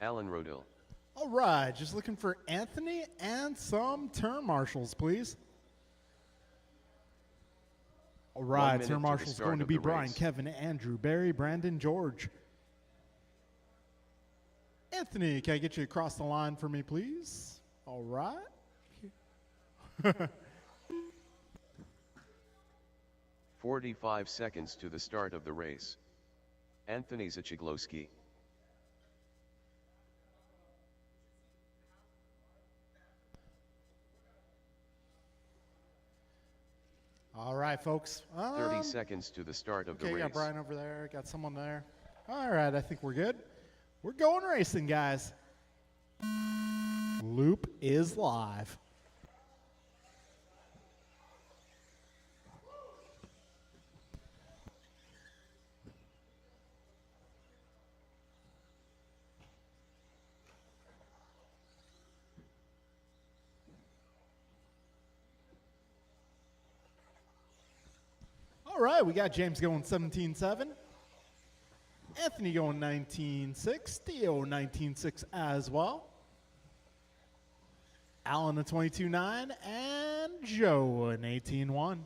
Alan Rodil. All right, just looking for Anthony and some turn marshals, please. All right, turn marshals going to be Brian, race. Kevin, Andrew, Barry, Brandon, George. Anthony, can I get you across the line for me, please? All right. 45 seconds to the start of the race. Anthony Zachiglowski. All right, folks. 30 seconds to the start of the race. Okay, got Brian over there, got someone there. All right, I think we're good. We're going racing, guys. Loop is live. All right, we got James going 17.7. Anthony going 19.6. Theo 19.6 as well. Alan a 22.9. And Joe an 18.1.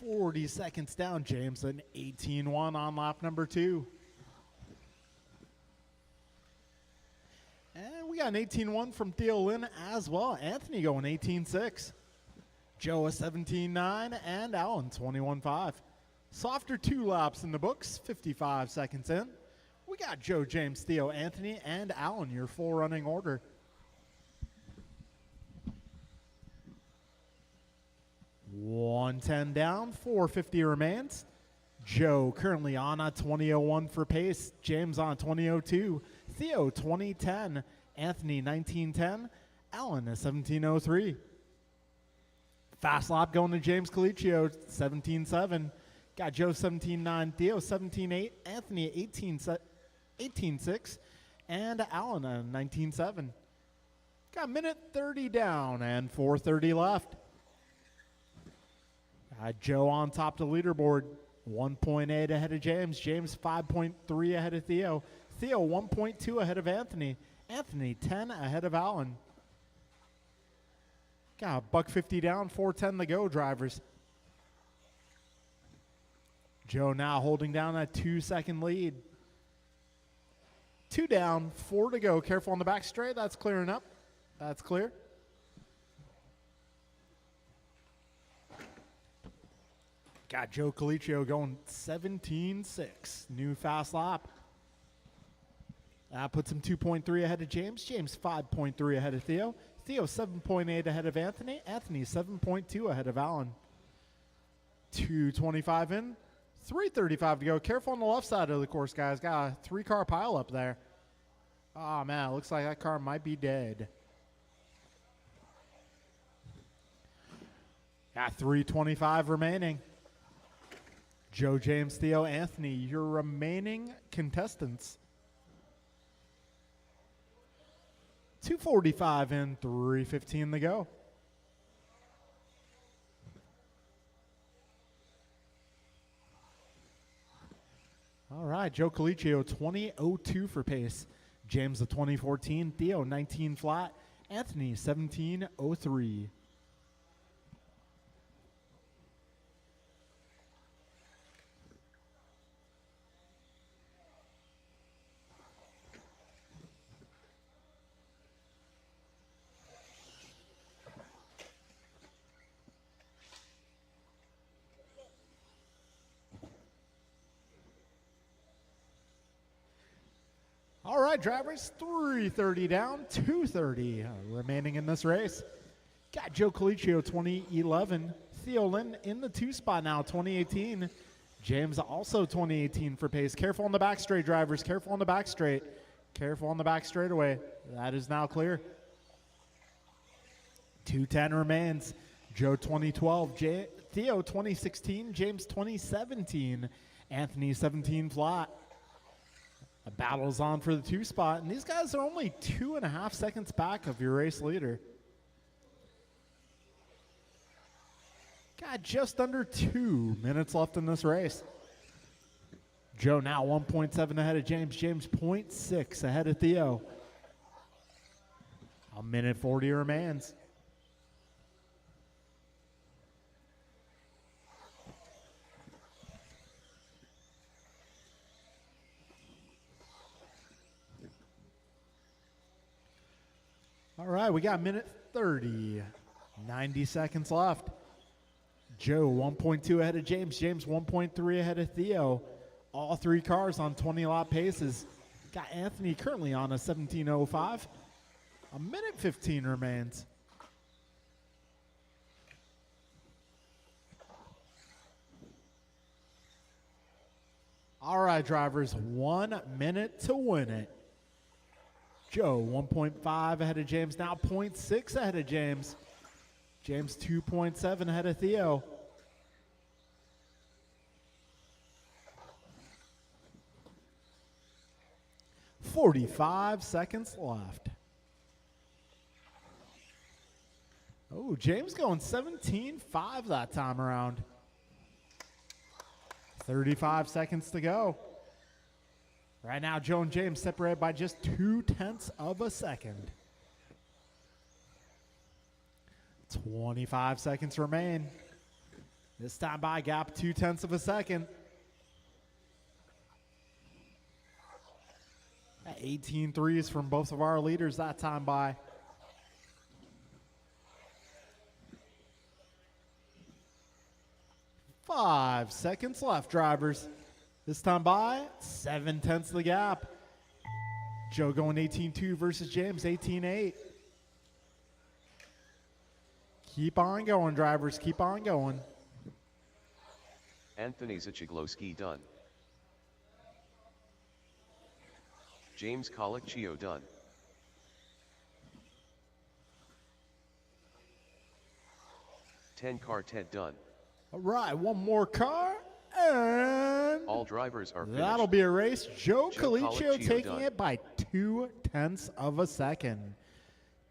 40 seconds down. James an 18.1 on lap number 2. And we got an 18.1 from Theo Lynn as well. Anthony going 18.6. Joe a 17.9 and Alan 21.5. So after 2 laps in the books, 55 seconds in, we got Joe, James, Theo, Anthony, and Alan, your full running order. $110 down, $450 remains. Joe currently on a 20.01 for pace. James on a 20.02. Theo 20.10. Anthony 19.10. Alan a 17.03. Fast lap going to James Colicchio, 17.7. Got Joe 17.9, Theo 17.8, Anthony 18.6, and Alan 19.7. Got a minute 30 down and 4:30 left. Got Joe on top of the leaderboard, 1.8 ahead of James. James 5.3 ahead of Theo. Theo 1.2 ahead of Anthony. Anthony 10 ahead of Alan. Got $1.50 down, 4:10 to go, drivers. Joe now holding down that 2-second lead. 2 down, 4 to go. Careful on the back straight. That's clearing up. That's clear. Got Joe Colicchio going 17.6. New fast lap. That puts him 2.3 ahead of James. James 5.3 ahead of Theo. Theo 7.8 ahead of Anthony. Anthony 7.2 ahead of Alan. 2:25 in. 3:35 to go. Careful on the left side of the course, guys. Got a 3-car pile up there. Oh, man. It looks like that car might be dead. Got 3:25 remaining. Joe, James, Theo, Anthony, your remaining contestants. 2:45 in, 3:15 to go. All right, Joe Colicchio, 20.02 for pace. James, the 2014. Theo, 19 flat. Anthony, 17.03. All right, drivers, 3:30 down, 2:30 remaining in this race. Got Joe Colicchio, 2011. Theo Lynn in the 2 spot now, 2018. James also 2018 for pace. Careful on the back straight, drivers. Careful on the back straight. Careful on the back straightaway. That is now clear. 2:10 remains. Joe 2012, Theo 2016, James 2017, Anthony 17 flat. A battle's on for the 2 spot, and these guys are only 2.5 seconds back of your race leader. Got just under 2 minutes left in this race. Joe now 1.7 ahead of James. James 0.6 ahead of Theo. A minute 40 remains. All right, we got minute 30. 90 seconds left. Joe 1.2 ahead of James. James 1.3 ahead of Theo. All three cars on 20-lap paces. Got Anthony currently on a 17:05. A minute 15 remains. All right, drivers, 1 minute to win it. Joe 1.5 ahead of James, now 0.6 ahead of James. James 2.7 ahead of Theo. "45 seconds left." Oh, James going 17.5 that time around. 35 seconds to go. Right now, Joe and James separated by just 0.2 of a second. 25 seconds remain. This time by gap 0.2 of a second. At 18 threes from both of our leaders that time by. Five seconds left, drivers. This time by 0.7 of the gap. Joe going 18.2 versus James 18.8. Keep on going, drivers. Keep on going. Anthony Zachiglowski done. James Colicchio done. Ten Quartet done. All right, one more car, and all drivers are finished. That'll be a race. Joe Colicchio taking done. it by 0.2 of a second.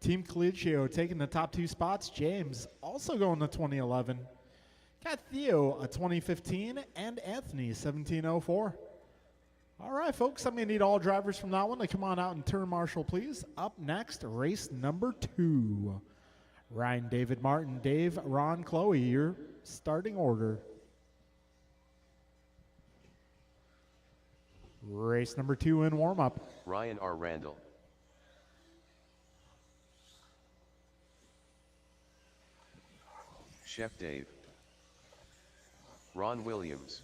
Team Colicchio taking the top two spots. James also going to 2011. Got Theo a 2015 and Anthony 1704. All right, folks, I'm going to need all drivers from that one to come on out and turn marshal, please. Up next, race number 2. Ryan, David, Martin, Dave, Ron, Chloe, your starting order. Race number 2 in warm-up. Ryan R. Randall. Chef Dave. Ron Williams.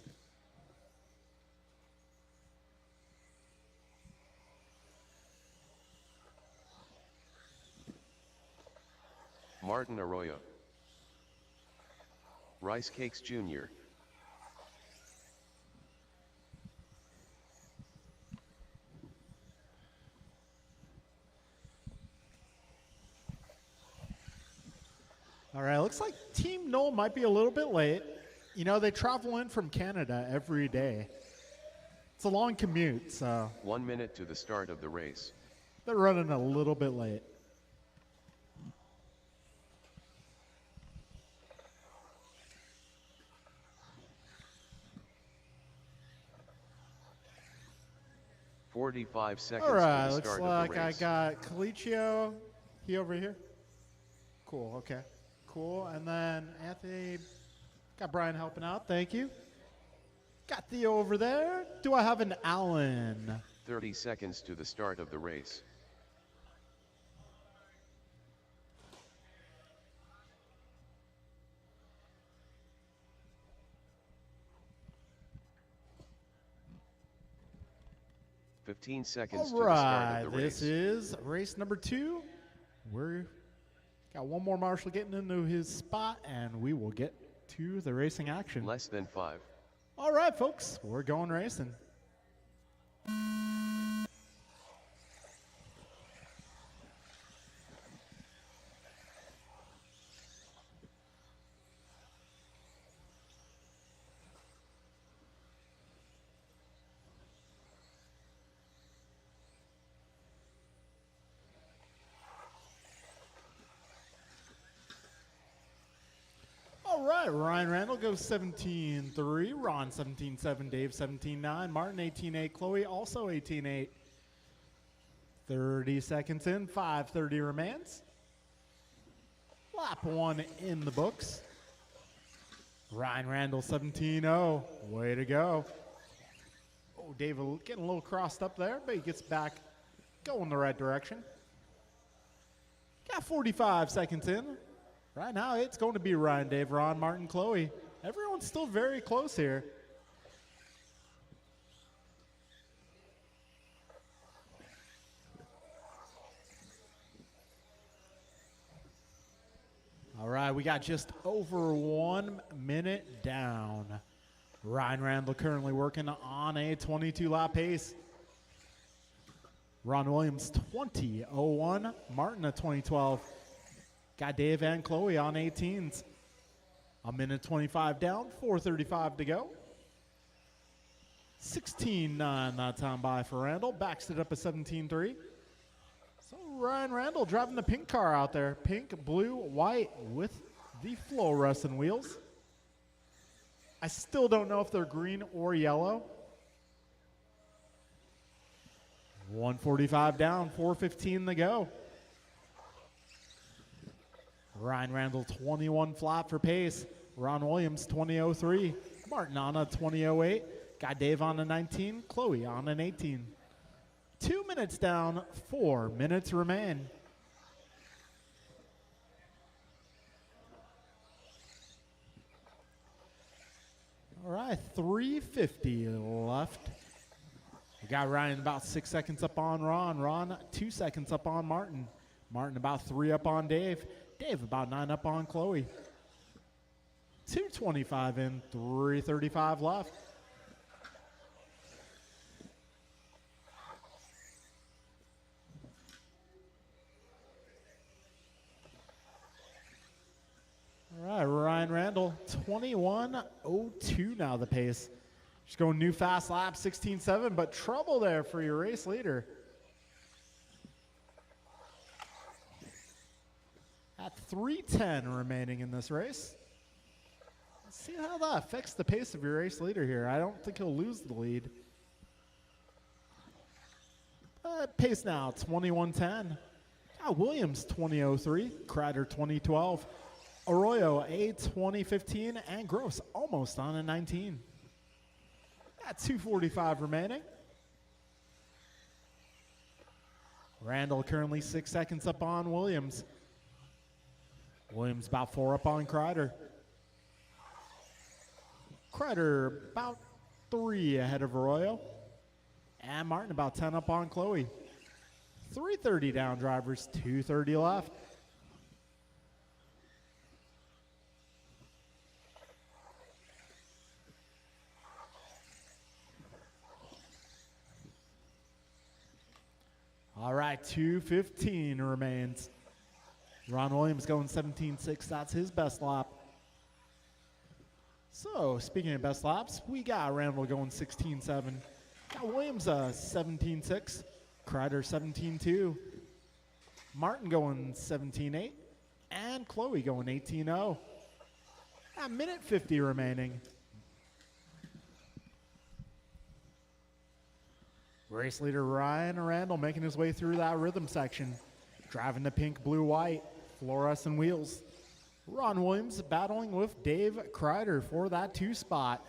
Martin Arroyo. Rice Cakes Jr. All right, looks like Team Knoll might be a little bit late. You know, they travel in from Canada every day. It's a long commute, so 1 minute to the start of the race. they're running a little bit late. "45 seconds All right, to the looks start like of the I race. got Colicchio. He over here? Cool, okay. Cool, and then Anthony, got Brian helping out, thank you. Got Theo over there. Do I have an Allen? 30 seconds to the start of the race. "15 seconds All to the start right, of the this race. is race number 2. We're got one more marshal getting into his spot, and we will get to the racing action. Less than 5. All right, folks, we're going racing. All right, right, Ryan Randall goes 17-3, Ron 17-7, Dave 17-9, Martin 18-8, Chloe also 18-8. 30 seconds in, 5:30 remains. Lap 1 in the books. Ryan Randall 17-0, way to go. Oh, Dave getting a little crossed up there, but he gets back going the right direction. Got 45 seconds in. Right now, it's going to be Ryan, Dave, Ron, Martin, Chloe. Everyone's still very close here. All right, we got just over 1 minute down. Ryan Randall currently working on a 22-lap pace. Ron Williams 20:01, Martin a 20:12. Got Dave and Chloe on 18s. A minute 25 down, 4:35 to go. 16:9 that time by for Randall. Backs it up at 17:3. So Ryan Randall driving the pink car out there. Pink, blue, white with the fluorescent wheels. I still don't know if they're green or yellow. 1:45 down, 4:15 to go. Ryan Randall 21 flat for pace. Ron Williams 20:03. Martin on a 20:08. Got Dave on a 19. Chloe on an 18. 2 minutes down, 4 minutes remain. All right, 3:50 left. We got Ryan about 6 seconds up on Ron. Ron 2 seconds up on Martin. Martin about 3 up on Dave. Dave about 9 up on Chloe. 2:25 in, 3:35 left. All right, Ryan Randall, 21:02 now the pace. Just going new fast lap, 16.7, but trouble there for your race leader. At 3:10 remaining in this race. Let's see how that affects the pace of your race leader here. I don't think he'll lose the lead. Pace now, 21:10. Williams, 20:03. Kreider, 20:12. Arroyo, a 20:15. And Gross, almost on a 19. At 2:45 remaining. Randall currently 6 seconds up on Williams. Williams about 4 up on Kreider. Kreider about 3 ahead of Arroyo. And Martin about 10 up on Chloe. 3:30 down drivers, 2:30 left. All right, 2:15 remains. Ron Williams going 17.6. That's his best lap. So, speaking of best laps, we got Randall going 16.7. Got Williams 17.6. Kreider 17.2. Martin going 17.8. And Chloe going 18.0. A minute 50 remaining. Race leader Ryan Randall making his way through that rhythm section. Driving the pink, blue, white, fluorescent wheels. Ron Williams battling with Dave Kreider for that 2 spot.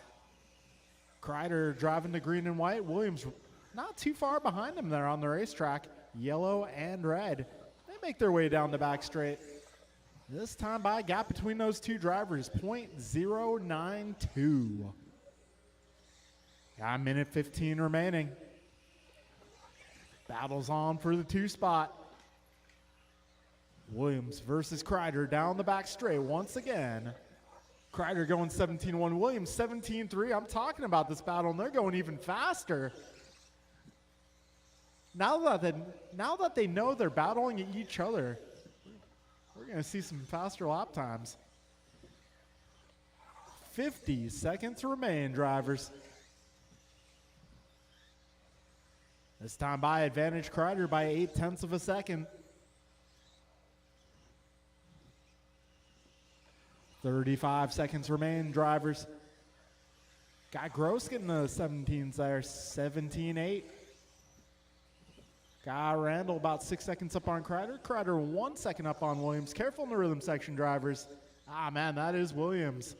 Kreider driving the green and white. Williams not too far behind him there on the racetrack. Yellow and red. They make their way down the back straight. This time by a gap between those 2 drivers, .092. Got a minute 15 remaining. Battles on for the 2 spot. Williams versus Kreider down the back straight once again. Kreider going 17.1, Williams 17.3. I'm talking about this battle, and they're going even faster. Now that they know they're battling each other, we're going to see some faster lap times. 50 seconds remain, drivers. This time by advantage Kreider by 0.8 of a second. 35 seconds remain, drivers. Got Gross getting the 17s there, 17-8. Got Randall about 6 seconds up on Kreider. Kreider 1 second up on Williams. Careful in the rhythm section, drivers. Ah, man, that is Williams.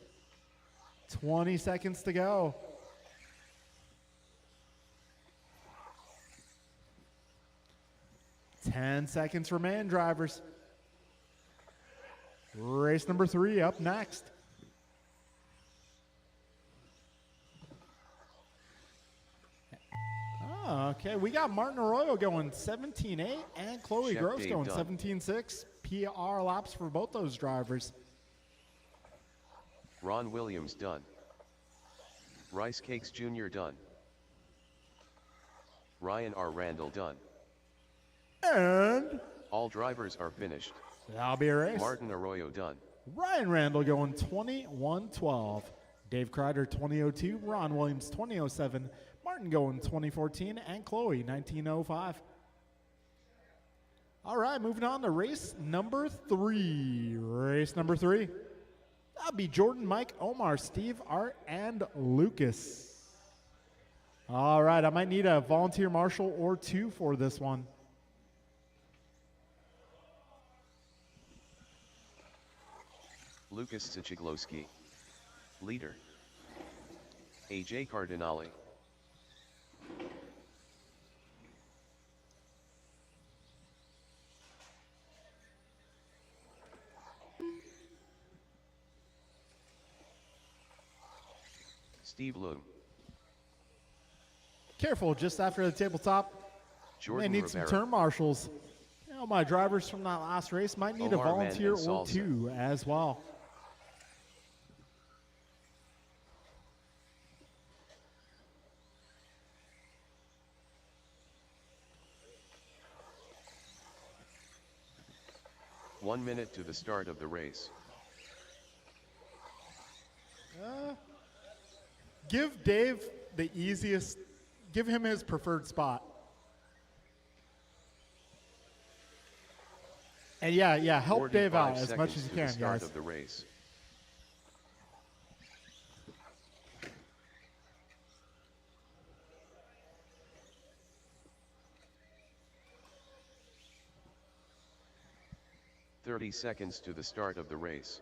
20 seconds to go. Ten seconds remain, drivers. Race number 3 up next. Oh, okay, we got Martin Arroyo going 17-8 and Chloe Chef Gross Dave going Dunn. 17-6. PR laps for both those drivers. Ron Williams done. Rice Cakes Jr. done. Ryan R. Randall done. And All drivers are finished. that'll be a race. Martin Arroyo done. Ryan Randall going 21-12. Dave Kreider 20:02. Ron Williams 20:07. Martin going 20:14. And Chloe 19:05. All right, moving on to race number 3. Race number 3. That'll be Jordan, Mike, Omar, Steve, Art, and Lucas. All right, I might need a volunteer marshal or 2 for this one. Lucas Sichiglowski. Leader. AJ Cardinale. Steve Loom. Careful, just after the tabletop. They Jordan need Rivera. some turn marshals. You know, my drivers from that last race might need Omar a volunteer Mann and or Salsa. 2 as well. One minute to the start of the race. Give Dave the easiest, give him his preferred spot. And yeah, help Dave 45 out as much seconds as you to the can, start guys. of the race. "30 seconds to the start of the race.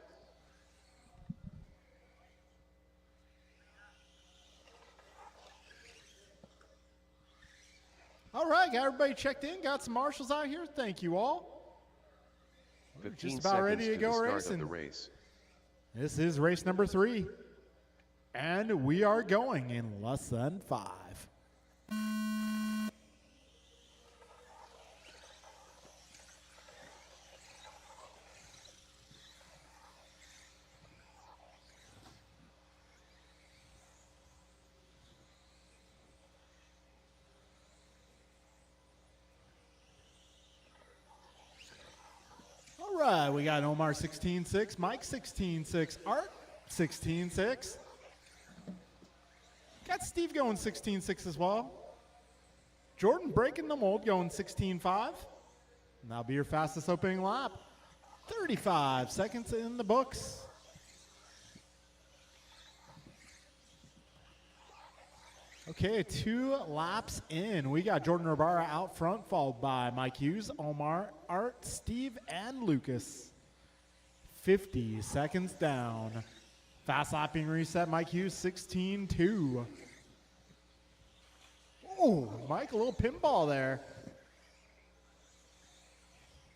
All right, got everybody checked in, got some marshals out here. Thank you all. 15 just about seconds ready to to go the start racing. of the race. This is race number 3. And we are going in less than 5. All right, we got Omar 16-6, Mike 16-6, Art 16-6. Got Steve going 16-6 as well. Jordan breaking the mold going 16-5. And that'll be your fastest opening lap. 35 seconds in the books. Okay, 2 laps in. We got Jordan Rivera out front, followed by Mike Hughes, Omar, Art, Steve, and Lucas. 50 seconds down. Fast lapping reset, Mike Hughes 16-2. Oh, Mike, a little pinball there.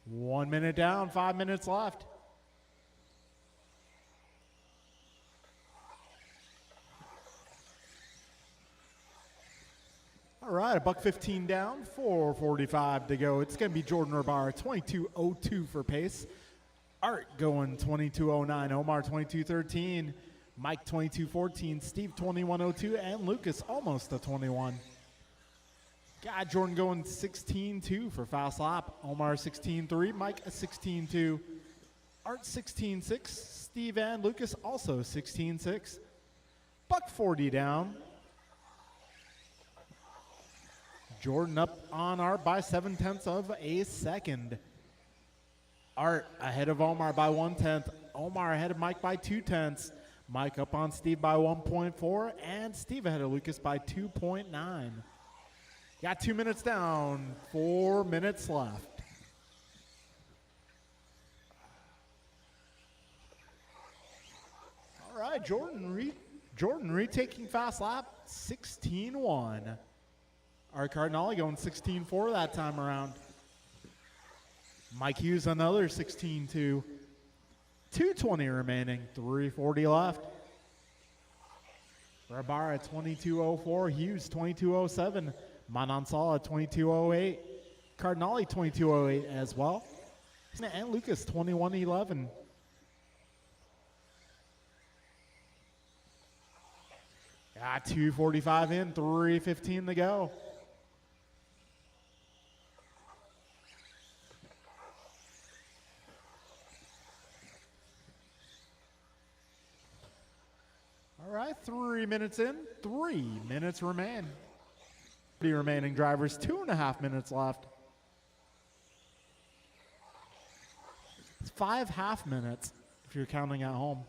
1 minute down, 5 minutes left. All right, a $1.15 down, 4:45 to go. It's going to be Jordan Rivera, 22:02 for pace. Art going 22:09, Omar 22:13, Mike 22:14, Steve 21:02, and Lucas almost a 21. Got Jordan going 16-2 for fast lap. Omar 16-3, Mike 16-2, Art 16-6, Steve and Lucas also 16-6. $1.40 down. Jordan up on Art by 0.7 of a second. Art ahead of Omar by 1/10. Omar ahead of Mike by 0.2. Mike up on Steve by 1.4, and Steve ahead of Lucas by 2.9. Got 2 minutes down, 4 minutes left. All right, Jordan retaking fast lap, 16.1. Art Cardinale going 16.4 that time around. Mike Hughes another 16.2. 2:20 remaining, 3:40 left. Rabara 22.04, Hughes 22.07, Manansala 22.08, Cardinale 22.08 as well, and Lucas 21.11. Got 2:45 in, 3:15 to go. All right, 3 minutes in, 3 minutes remain. The remaining drivers, 2.5 minutes left. It's 5 half minutes if you're counting at home.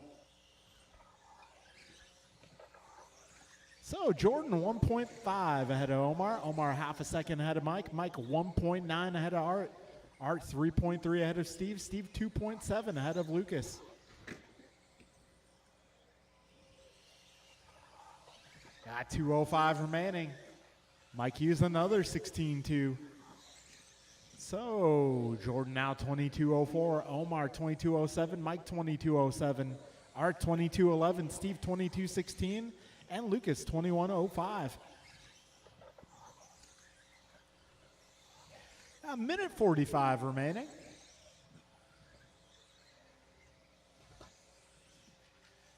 So Jordan 1.5 ahead of Omar. Omar half a second ahead of Mike. Mike 1.9 ahead of Art. Art 3.3 ahead of Steve. Steve 2.7 ahead of Lucas. Got 2:05 remaining. Mike Hughes another 16.2. So Jordan now 22.04. Omar 22.07. Mike 22.07. Art 22.11. Steve 22.16. And Lucas 21.05. A minute 45 remaining.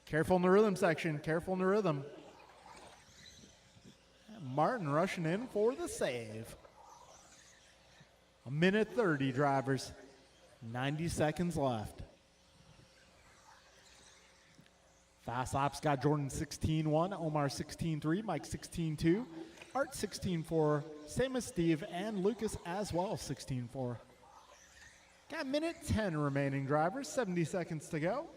Careful in the rhythm section. Careful in the rhythm. Martin rushing in for the save. A minute 30, drivers. 90 seconds left. Fast laps got Jordan 16.1, Omar 16.3, Mike 16.2, Art 16.4, same as Steve, and Lucas as well 16.4. Got a minute 10 remaining, drivers. 70 seconds to go.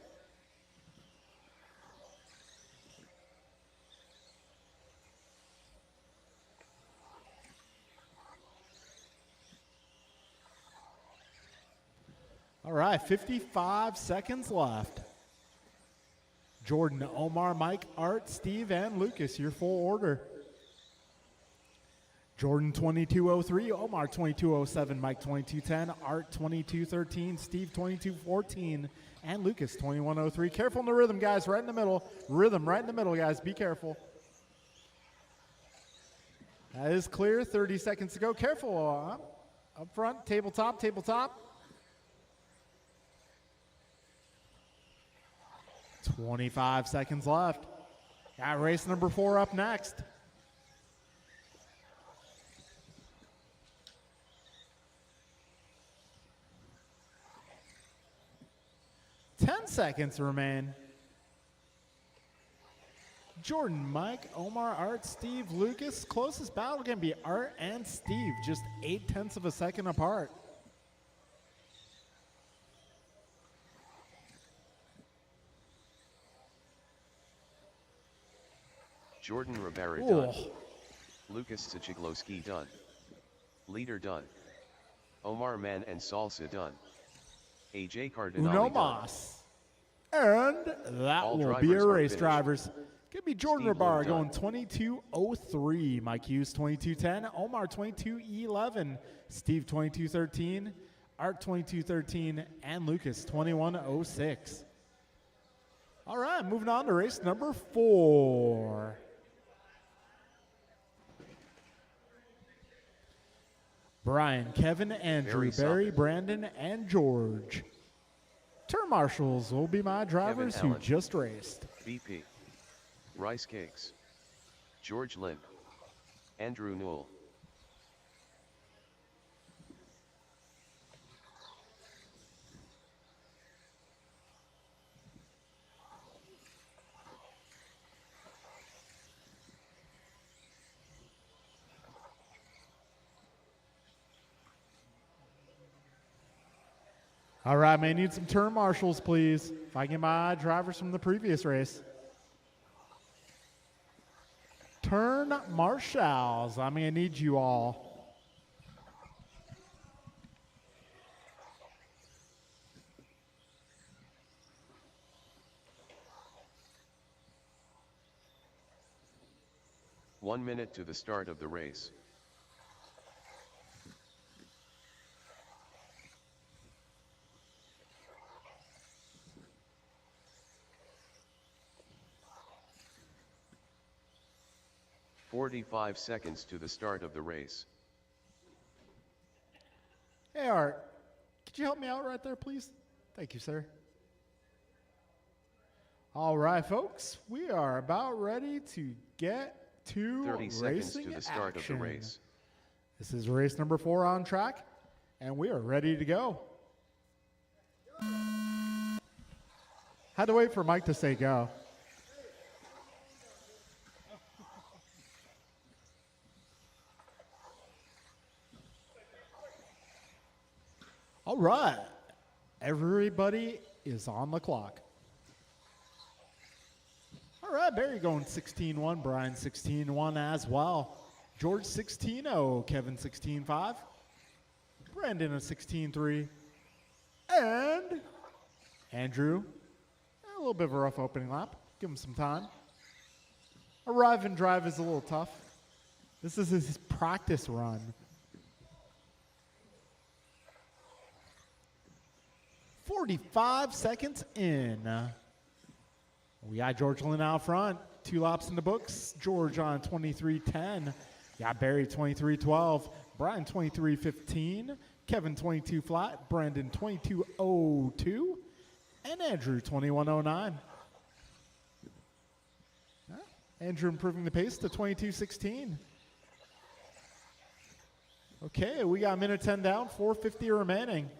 All right, 55 seconds left. Jordan, Omar, Mike, Art, Steve, and Lucas, your full order. Jordan 22.03, Omar 22.07, Mike 22.10, Art 22.13, Steve 22.14, and Lucas 21.03. Careful in the rhythm, guys, right in the middle. Rhythm right in the middle, guys, be careful. That is clear, 30 seconds to go. Careful, up front, tabletop, tabletop. 25 seconds left. Got race number 4 up next. Ten seconds remain. Jordan, Mike, Omar, Art, Steve, Lucas. Closest battle can be Art and Steve, just 0.8 of a second apart. Jordan Rivera done. Lucas Sachigloski done. Leader done. Omar Man and Salsa done. AJ Cardinale Uno done. Mas. And that All will be a drivers are race, finished. drivers. Could be Jordan Steve Rivera Lowe going done. 22.03. Mike Hughes 22.10. Omar 22.11. Steve 22.13. Art 22.13. And Lucas 21.06. All right, moving on to race number 4. Brian, Kevin, Andrew, Barry, Brandon, and George. Turn marshals will be my drivers who Allen. just raced. BP. Rice Cakes. George Lynn. Andrew Newell. All right, may need some turn marshals, please. If I get my drivers from the previous race. Turn marshals. I'm going to need you all. One minute to the start of the race. "45 seconds to the start of the race. Hey, Art, could you help me out right there, please? Thank you, sir. All right, folks, we are about ready to get to 30 seconds racing to the start action. of the race. This is race number 4 on track, and we are ready to go. Had to wait for Mike to say go. All right, everybody is on the clock. All right, Barry going 16-1, Brian 16-1 as well. George 16-0, Kevin 16-5, Brandon a 16-3, and Andrew, a little bit of a rough opening lap. Give him some time. Arrive and drive is a little tough. This is his practice run. "45 seconds in. We got George Lynn out front. 2 laps in the books. George on 23:10. Got Barry 23:12. Brian 23:15. Kevin 22 flat. Brandon 22:02. And Andrew 21:09. Andrew improving the pace to 22:16. Okay, we got a minute 10 down, 4:50 remaining.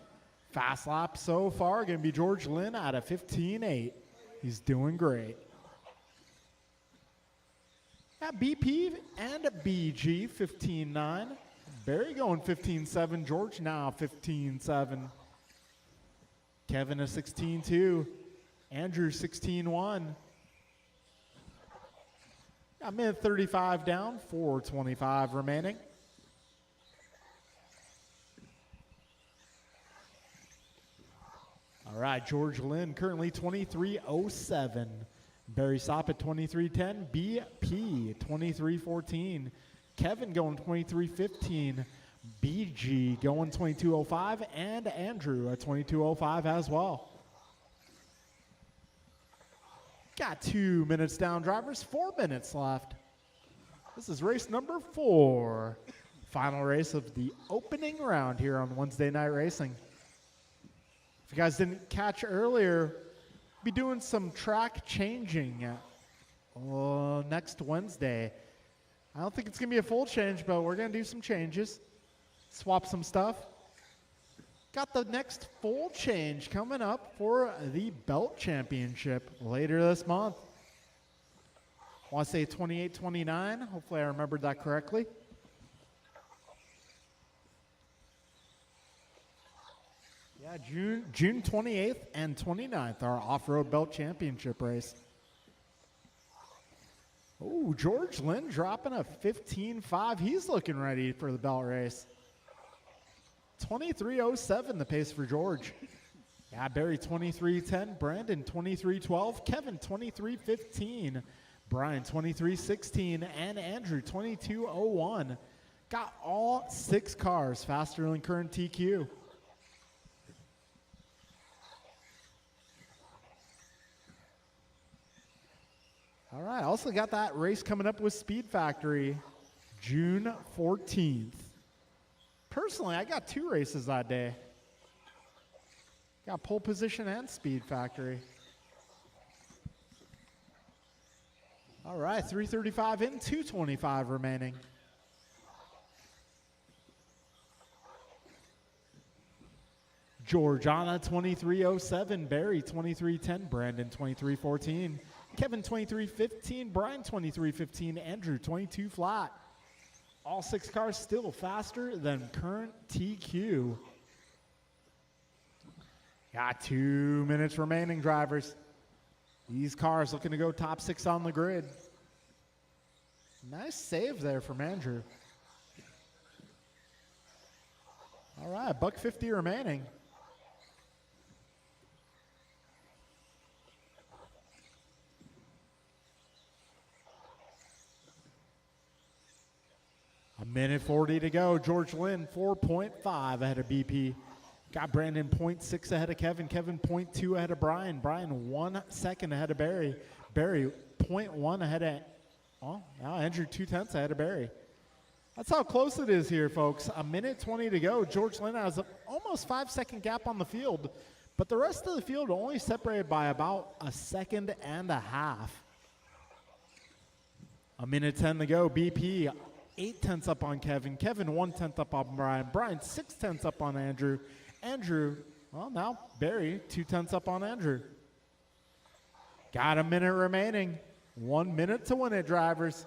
Fast lap so far, going to be George Lynn out of 15.8. He's doing great. At BP and BG, 15.9. Barry going 15.7. George now 15.7. Kevin a 16.2. Andrew 16.1. Got minute 35 down, 4:25 remaining. All right, George Lynn currently 23:07. Barry Sopp at 23:10. BP 23:14. Kevin going 23:15. BG going 22:05. And Andrew at 22:05 as well. Got 2 minutes down, drivers. 4 minutes left. This is race number 4. Final race of the opening round here on Wednesday Night Racing. If you guys didn't catch earlier, be doing some track changing next Wednesday. I don't think it's going to be a full change, but we're going to do some changes, swap some stuff. Got the next full change coming up for the Belt Championship later this month. I want to say 28-29. Hopefully I remembered that correctly. Yeah, June 28th and 29th, our off-road belt championship race. Oh, George Lynn dropping a 15.5. He's looking ready for the belt race. 23:07 the pace for George. Yeah, Barry 23:10, Brandon 23:12, Kevin 23:15, Brian 23:16, and Andrew 22:01. Got all 6 cars faster than current TQ. All right, also got that race coming up with Speed Factory, June 14th. Personally, I got 2 races that day. Got pole position and Speed Factory. All right, 3:35 in, 2:25 remaining. Georgiana 23:07, Barry 23:10, Brandon 23:14, Kevin 23:15, Brian 23:15, Andrew 22 flat. All 6 cars still faster than current TQ. Got 2 minutes remaining, drivers. These cars looking to go top 6 on the grid. Nice save there from Andrew. All right, $1.50 remaining. A minute 40 to go. George Lynn, 4.5 ahead of BP. Got Brandon 0.6 ahead of Kevin. Kevin 0.2 ahead of Brian. Brian 1 second ahead of Barry. Barry 0.1 ahead of, well, now Andrew 0.2 ahead of Barry. That's how close it is here, folks. A minute 20 to go. George Lynn has almost 5-second gap on the field, but the rest of the field only separated by about a second and a half. A minute 10 to go. BP 0.8 up on Kevin. Kevin 1/10 up on Brian. Brian 0.6 up on Andrew. Andrew, well, now Barry 2/10 up on Andrew. Got a minute remaining. 1 minute to win it, drivers.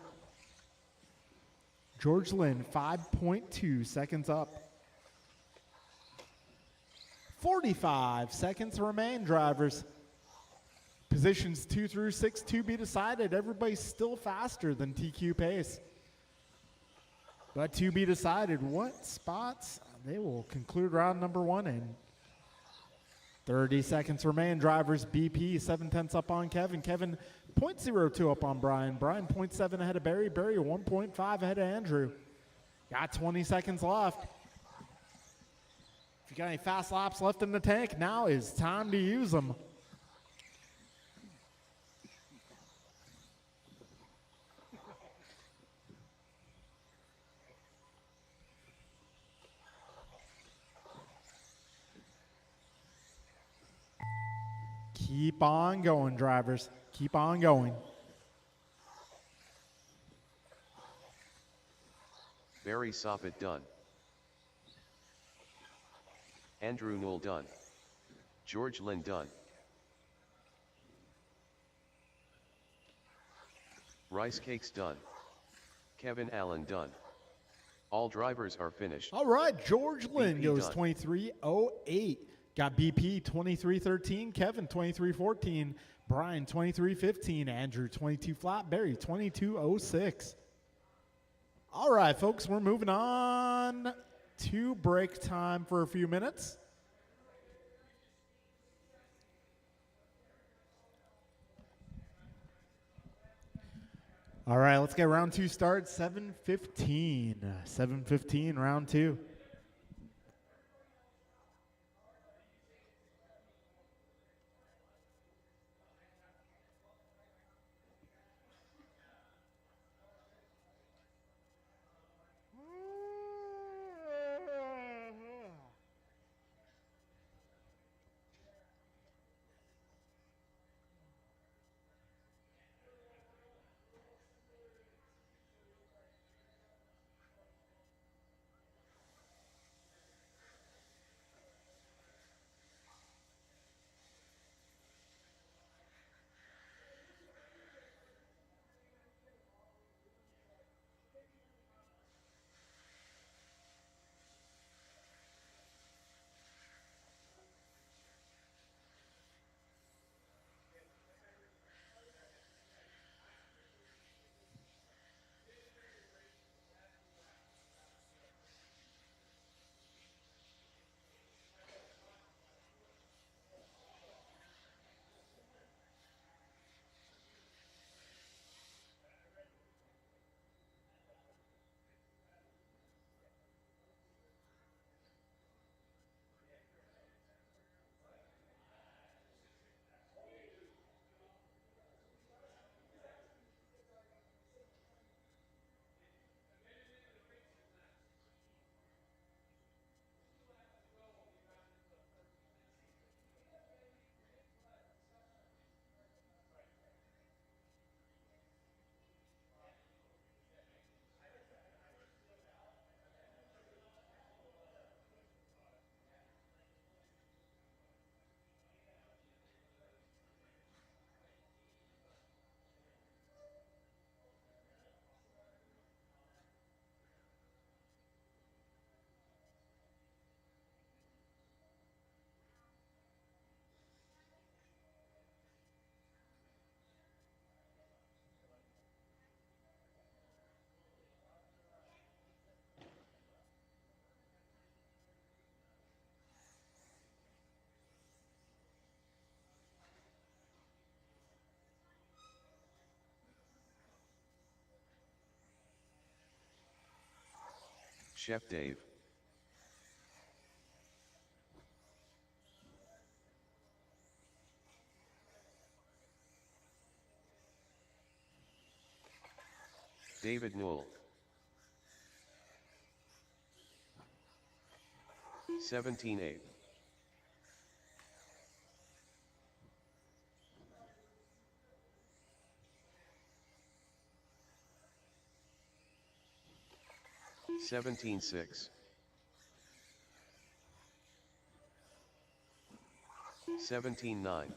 George Lynn, 5.2 seconds up. 45 seconds remain, drivers. Positions 2 through 6 to be decided. Everybody's still faster than TQ pace. But to be decided, what spots they will conclude round number 1 in. 30 seconds remain, drivers. BP 7/10 up on Kevin. Kevin 0.02 up on Brian. Brian 0.7 ahead of Barry. Barry 1.5 ahead of Andrew. Got 20 seconds left. If you got any fast laps left in the tank, now is time to use them. Keep on going, drivers. Keep on going. Barry Soffit done. Andrew Knoll done. George Lynn done. Rice Cakes done. Kevin Allen done. All drivers are finished. All right, George Lynn BP goes done. 23:08. Got BP 23:13, Kevin 23:14, Brian 23:15, Andrew 22 flat, Barry 22:06. All right, folks, we're moving on to break time for a few minutes. All right, let's get round 2 started. 7:15. 7:15, round 2. Chef Dave. David Newell. 17-8. $17-6. 17-9.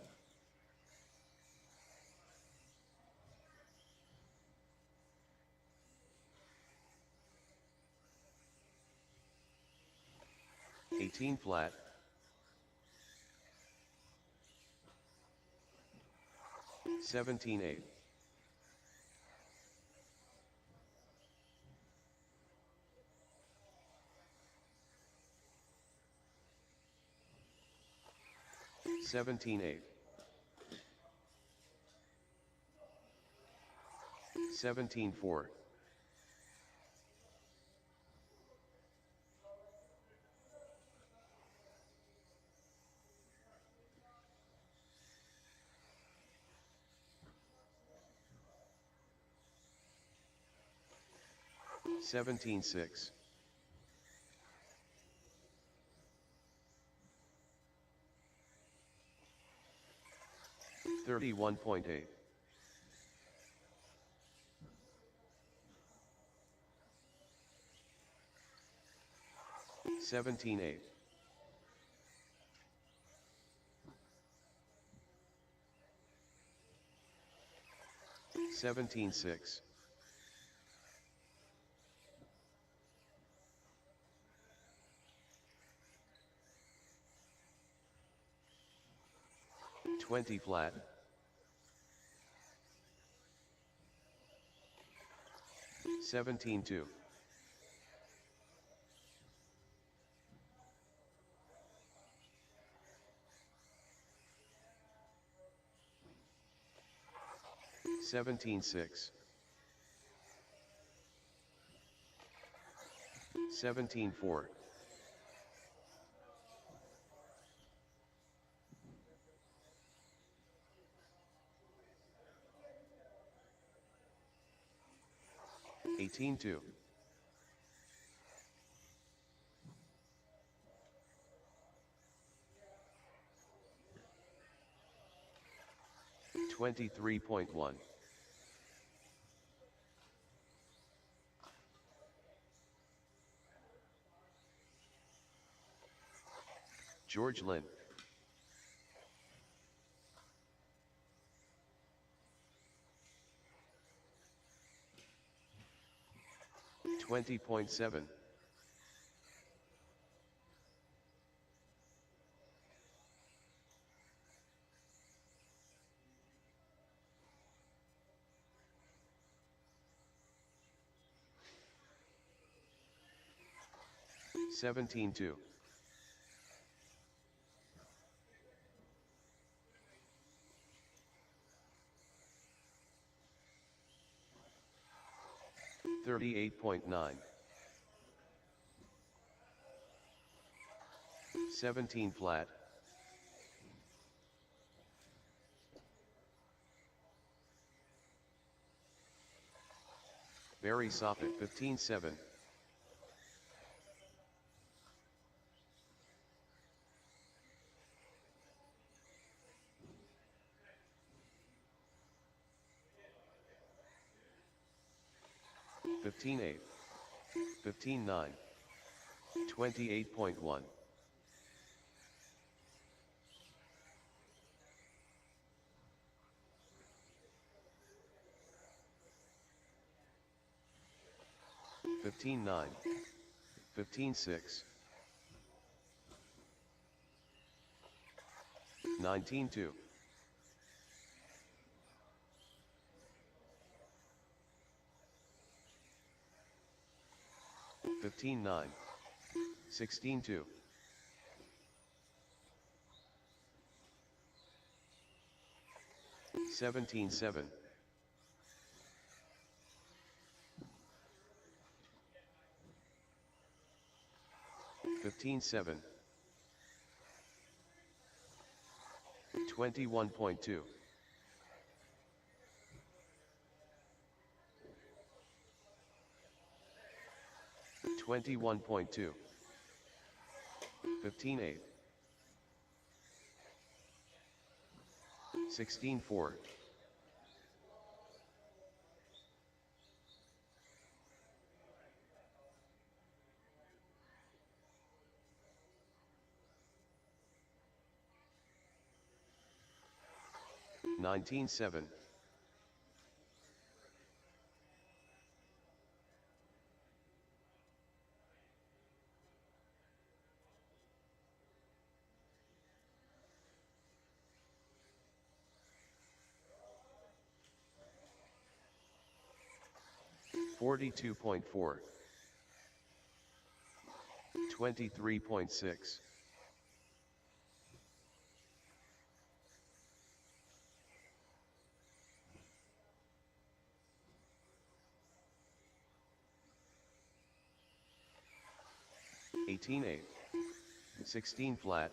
18 flat. 17-8. 17-8. 17-4. 17-6. 31.8. 17-8. 17-6. 20 flat. 17-2. 17-6. 17-4. 18-2. 23.1. 'George Lynn. 20.7. 17-2. 38.9. 17 flat. 'Barry Soppett 15-7. 15-8. 15-9. 28.1. 15-9. 15-6. 19-2. 15-9. 16-2. 17-7. 15-7. 21.2. 21.2. 15-8. 16-4. 19-7. 42.4. 23.6. 18-8. 16 flat.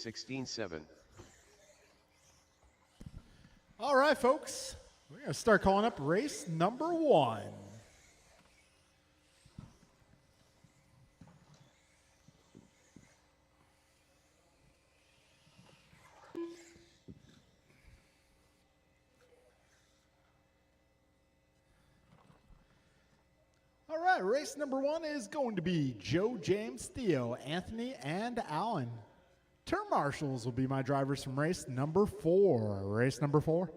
16-7. All right, folks. We're going to start calling up race number 1. All right, race number 1 is going to be Joe, James, Theo, Anthony, and Alan. Turn marshals will be my drivers from race number 4. Race number 4.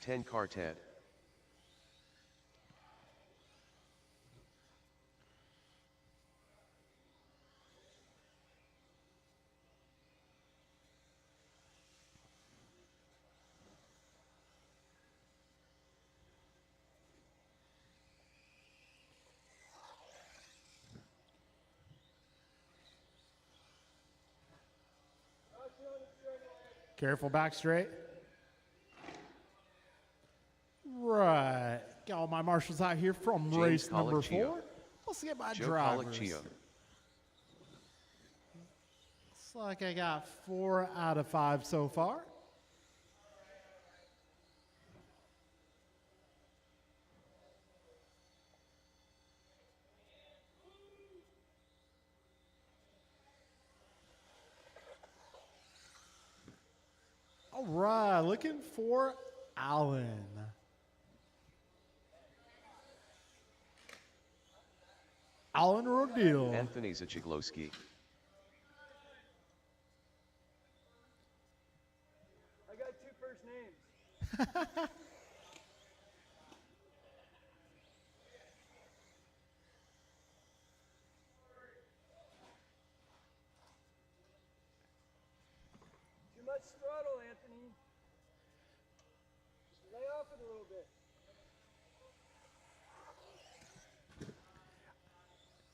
Ten car Ted. Careful back straight. Right. Got all my marshals out here from James race number Colicchio. 4. Let's get my Joe drivers. Colicchio. Looks like I got 4 out of 5 so far. All right, looking for Alan. Alan Rodil. Anthony Zachiglowski. I got 2 first names. Too much throttle, Anthony. Just lay off it a little bit.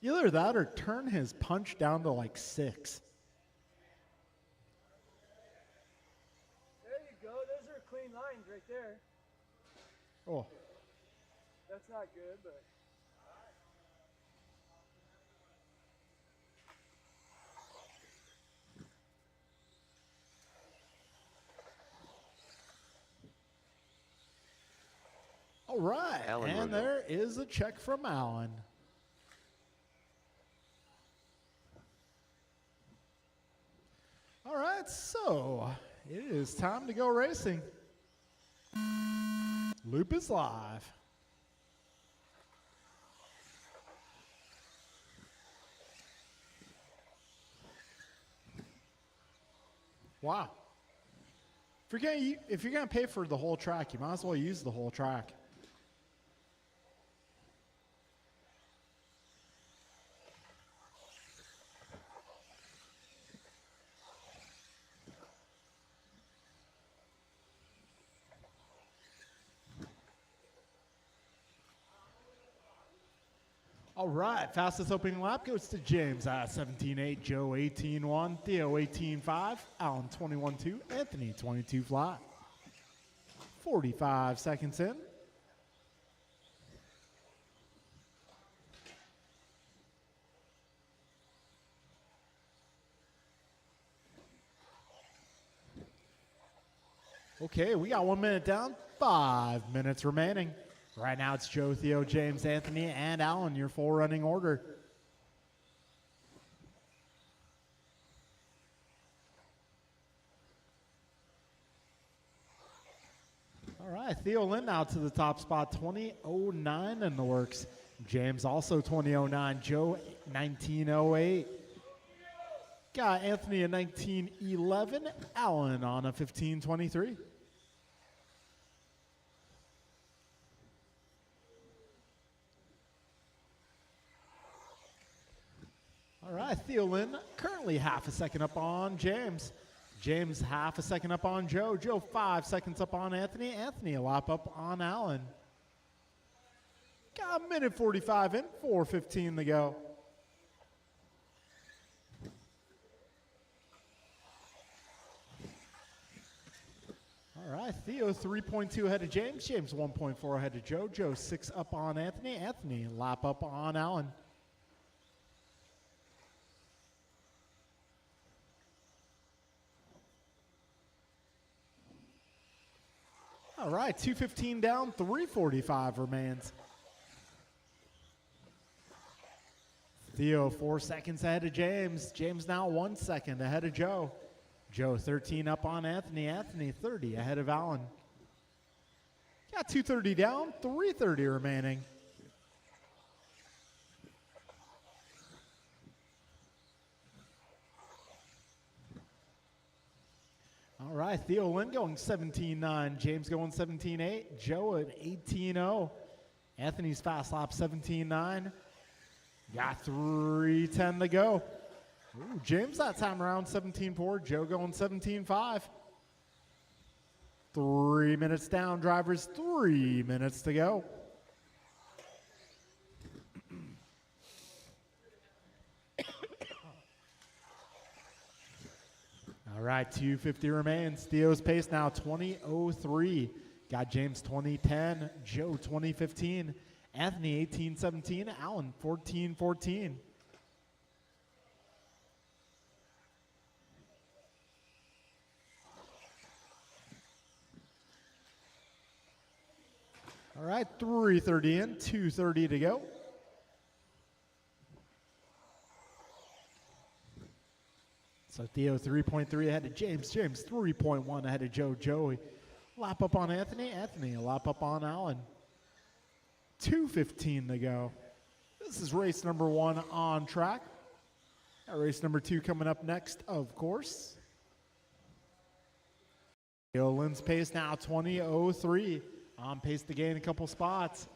Either that or turn his punch down to like 6. There you go. Those are clean lines right there. Oh, That's not good, but all right. Alan and Rodil. there is a check from Alan. All right, so it is time to go racing. Loop is live. Wow. If you're gonna pay for the whole track, you might as well use the whole track. All right, fastest opening lap goes to James at 17.8, Joe 18.1, Theo 18.5, Alan 21.2, Anthony 22 flat. 45 seconds in. Okay, we got 1 minute down, 5 minutes remaining. Right now it's Joe, Theo, James, Anthony, and Alan, your full running order. All right, Theo Lynn now to the top spot, 20.09 in the works. James also 20.09, Joe 19.08. Got Anthony a 19.11, Alan on a 15.23. All right, Theo Lynn currently half a second up on James. James half a second up on Joe. Joe 5 seconds up on Anthony. Anthony a lap up on Alan. Got a minute 45 in, 4:15 to go. All right, Theo 3.2 ahead of James. James 1.4 ahead of Joe. Joe 6 up on Anthony. Anthony lap up on Alan. All right, 2:15 down, 3:45 remains. Theo 4 seconds ahead of James. James now 1 second ahead of Joe. Joe 13 up on Anthony. Anthony 30 ahead of Alan. Got 2:30 down, 3:30 remaining. All right, Theo Lynn going 17.9, James going 17.8, Joe at 18.0. Anthony's fast lap 17.9. Got 3:10 to go. Ooh, James that time around 17.4, Joe going 17.5. 3 minutes down, drivers, 3 minutes to go. All right, 2:50 remains. Theo's pace now 20.03. Got James 20.10, Joe 20.15, Anthony 18.17, Alan 14.14. All right, 3:30 in, 2:30 to go. So Theo 3.3 ahead of James. James 3.1 ahead of Joe. Joey lap up on Anthony. Anthony a lap up on Alan. 2:15 to go. This is race number 1 on track. Got race number 2 coming up next, of course. Theo Lynn's pace now 20.03. On pace to gain a couple spots.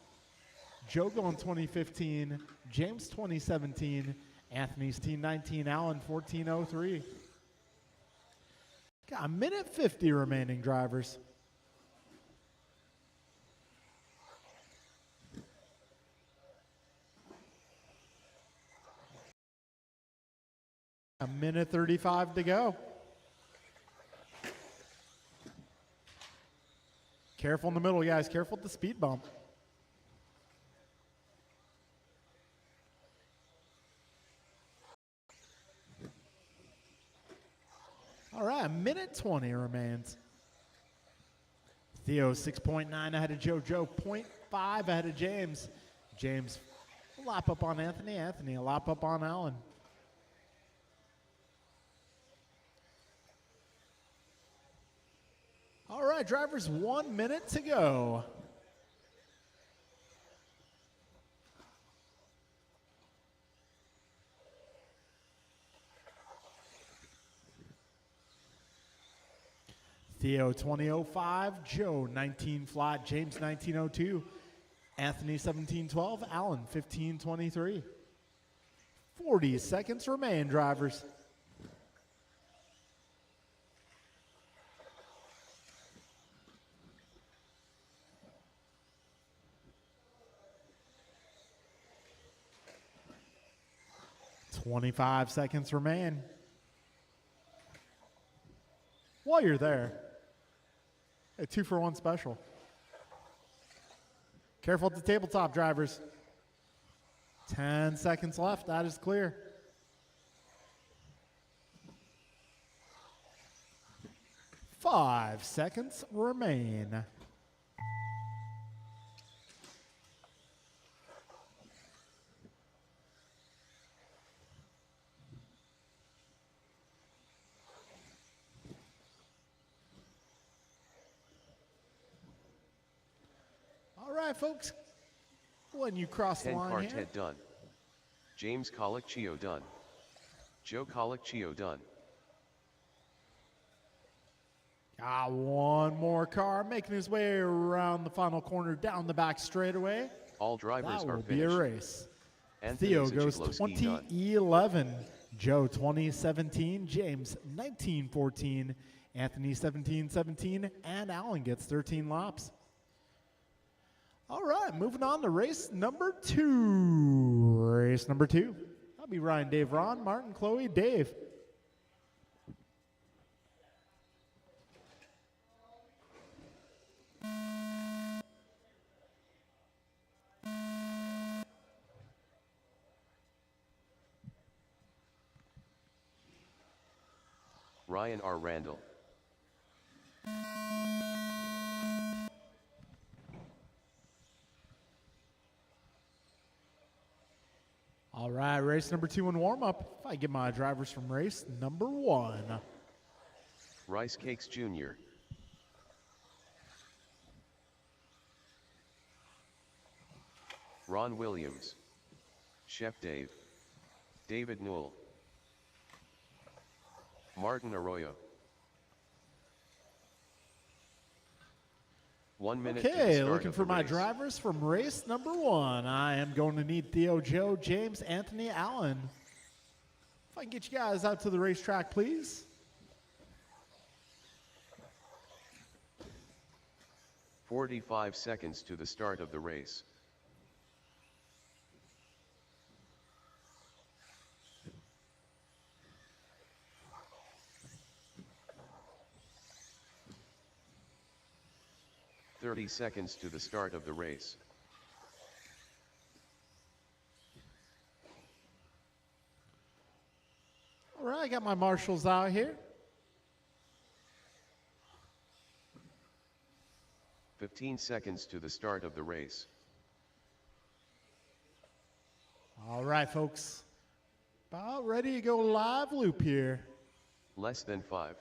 Joe going 20.15. James 20.17. Anthony's 19.19, Alan 14.03. Got a minute 50 remaining, drivers. A minute 35 to go. Careful in the middle, guys. Careful at the speed bump. All right, a minute 20 remains. Theo 6.9 ahead of Joe. Joe 0.5 ahead of James. James a lap up on Anthony. Anthony a lap up on Alan. All right, drivers, 1 minute to go. Theo 20.05, Joe 19 flat, James 19.02, Anthony 17.12, Alan 15.23. 40 seconds remain, drivers. 25 seconds remain. While you're there, a 2-for-1 special. Careful at the tabletop, drivers. 10 seconds left. That is clear. Five seconds remain. All right, folks. When you cross the 10 line here. Quartet done. James Colicchio done. Joe Colicchio done. Got one more car making his way around the final corner down the back straightaway. All drivers That are will be finished. a race. Anthony Theo goes Zachiglowski done. 2011, Joe 2017, James 1914, Anthony 1717, and Alan gets 13 laps. All right, moving on to race number 2. Race number 2. That'll be Ryan, Dave, Ron, Martin, Chloe, Dave. Ryan R. Randall. All right, race number 2 in warm-up. If I get my drivers from race number 1. Rice Cakes Jr. Ron Williams. Chef Dave. David Newell. Martin Arroyo. 1 minute to the Okay, start looking of for the my race. drivers from race number 1. I am going to need Theo, Joe, James, Anthony, Allen. If I can get you guys out to the racetrack, please. "45 seconds to the start of the race. "30 seconds to the start of the race. All right, I got my marshals out here. 15 seconds to the start of the race. All right, folks. About ready to go live loop here. Less than 5.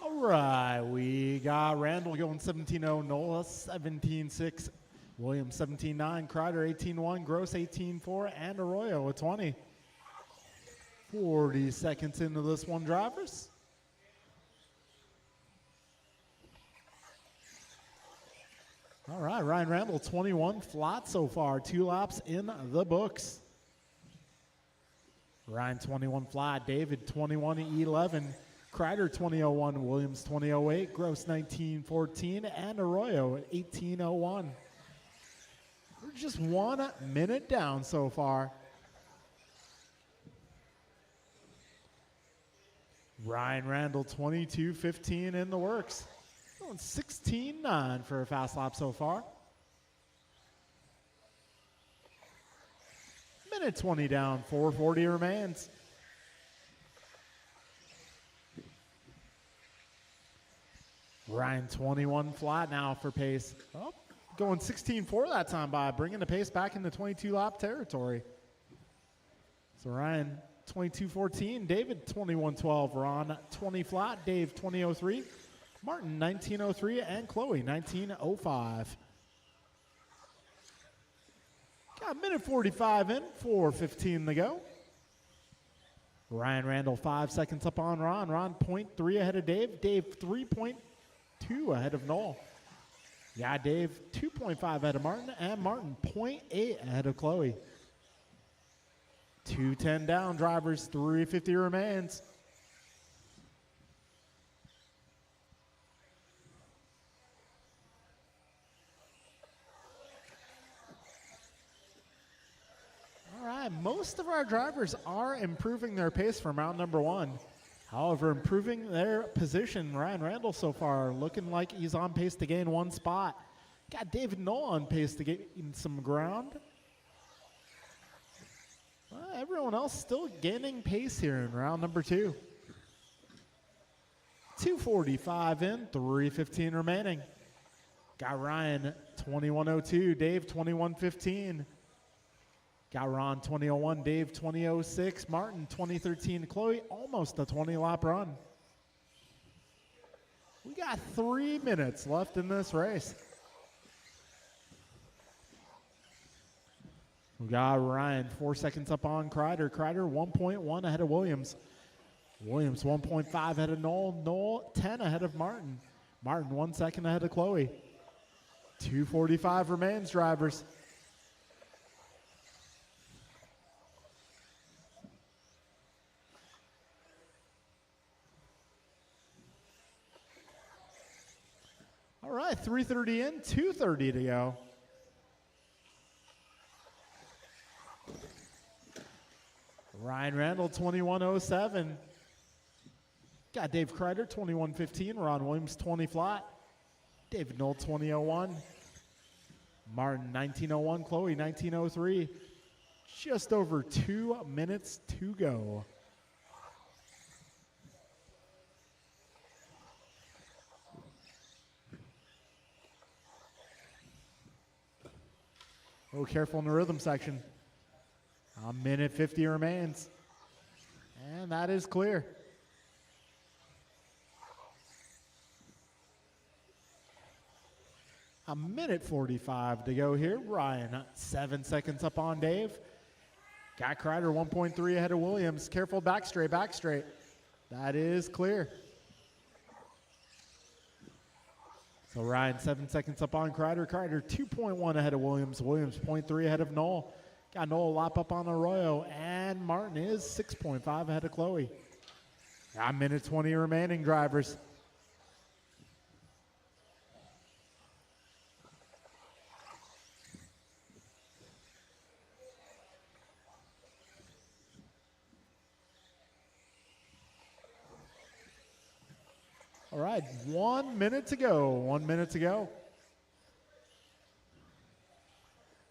All right, we got Randall going 17-0, Nola 17-6, Williams 17-9, Kreider 18-1, Gross 18-4, and Arroyo with 20. 40 seconds into this one, drivers. All right, Ryan Randall 21 flat so far, 2 laps in the books. Ryan 21 flat, David 21-11. Kreider 20-01, Williams 20-08, Gross 19-14, and Arroyo at 18-01. We're just 1 minute down so far. Ryan Randall 22-15 in the works. Going 16-9 for a fast lap so far. Minute 20 down, 4:40 remains. Ryan 21 flat now for pace. Oh, going 16-4 that time by bringing the pace back into 22-lap territory. So Ryan 22-14, David 21-12, Ron 20 flat, Dave 20-03, Martin 19-03, and Chloe 19-05. Got a minute 45 in, 4:15 to go. Ryan Randall 5 seconds up on Ron. Ron 0.3 ahead of Dave. Dave 3.2 ahead of Noel. Yeah, Dave 2.5 ahead of Martin. And Martin 0.8 ahead of Chloe. 2:10 down, drivers. 3:50 remains. All right, most of our drivers are improving their pace from round number 1. However, improving their position, Ryan Randall so far looking like he's on pace to gain 1 spot. Got David Knoll on pace to gain some ground. Everyone else still gaining pace here in round number 2. 2:45 in, 3:15 remaining. Got Ryan 21:02, Dave 21:15. Got Ron 20:01, Dave 20:06, Martin 20:13, Chloe almost a 20-lap run. We got 3 minutes left in this race. We got Ryan 4 seconds up on Kreider. Kreider 1.1 ahead of Williams. Williams 1.5 ahead of Noel. Noel 10 ahead of Martin. Martin 1 second ahead of Chloe. 2:45 remains, drivers. All right, 3:30 in, 2:30 to go. Ryan Randall, 21:07. Got Dave Kreider, 21:15. Ron Williams, 20 flat. David Knoll, 20:01. Martin, 19:01. Chloe, 19:03. Just over 2 minutes to go. Oh, careful in the rhythm section. 1:50 remains. And that is clear. A 1:45 to go here. Ryan, 7 seconds up on Dave. Got Kreider 1.3 ahead of Williams. Careful back straight, back straight. That is clear. So Ryan 7 seconds up on Kreider. Kreider 2.1 ahead of Williams. Williams 0.3 ahead of Knoll. Got Knoll lap up on Arroyo. And Martin is 6.5 ahead of Chloe. A 1:20 remaining, drivers. All right, 1 minute to go. 1 minute to go.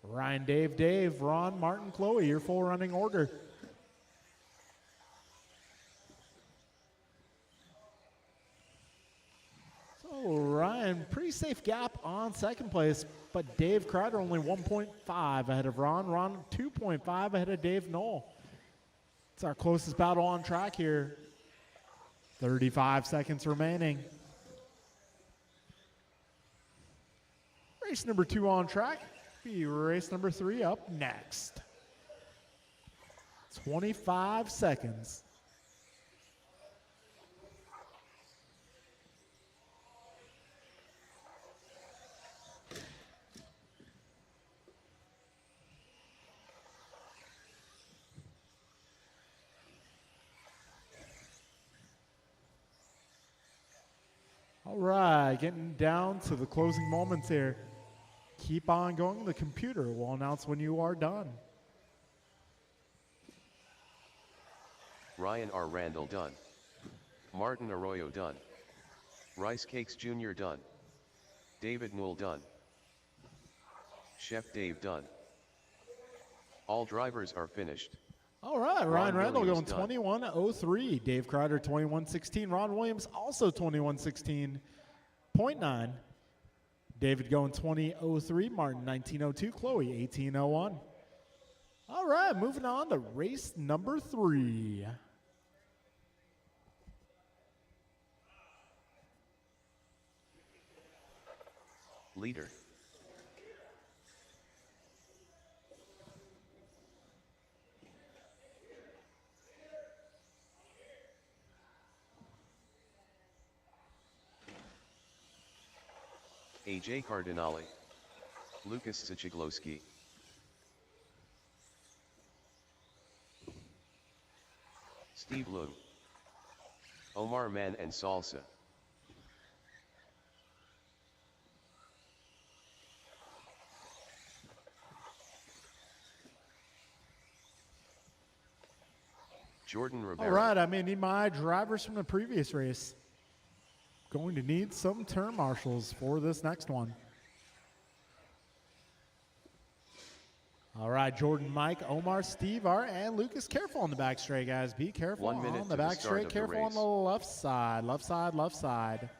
Ryan, Dave, Ron, Martin, Chloe, your full running order. So Ryan, pretty safe gap on second place, but Dave Kreider only 1.5 ahead of Ron. Ron 2.5 ahead of Dave Knoll. It's our closest battle on track here. 35 seconds remaining. Race number 2 on track. Be race number 3 up next. 25 seconds. All right, getting down to the closing moments here. Keep on going. The computer will announce when you are done. Ryan R. Randall done. Martin Arroyo done. Rice Cakes Jr. done. David Knoll done. Chef Dave done. All drivers are finished. All right, Ryan Randall going Williams done. 21:03. Dave Kreider 21:16. Ron Williams also 21:16.9. David going 20:03. Martin 19:02. Chloe 18:01. All right, moving on to race number 3. Leader. AJ Cardinale, Lucas Sichigloski, Steve Loom, Omar Man and Salsa. Jordan Rivera. All right, I may need my drivers from the previous race. Going to need some turn marshals for this next one. All right, Jordan, Mike, Omar, Steve, Art, and Lucas. Careful on the back straight, guys. Be careful 1 minute on the to back start straight. of the Careful on race. the left side. Left side, left side.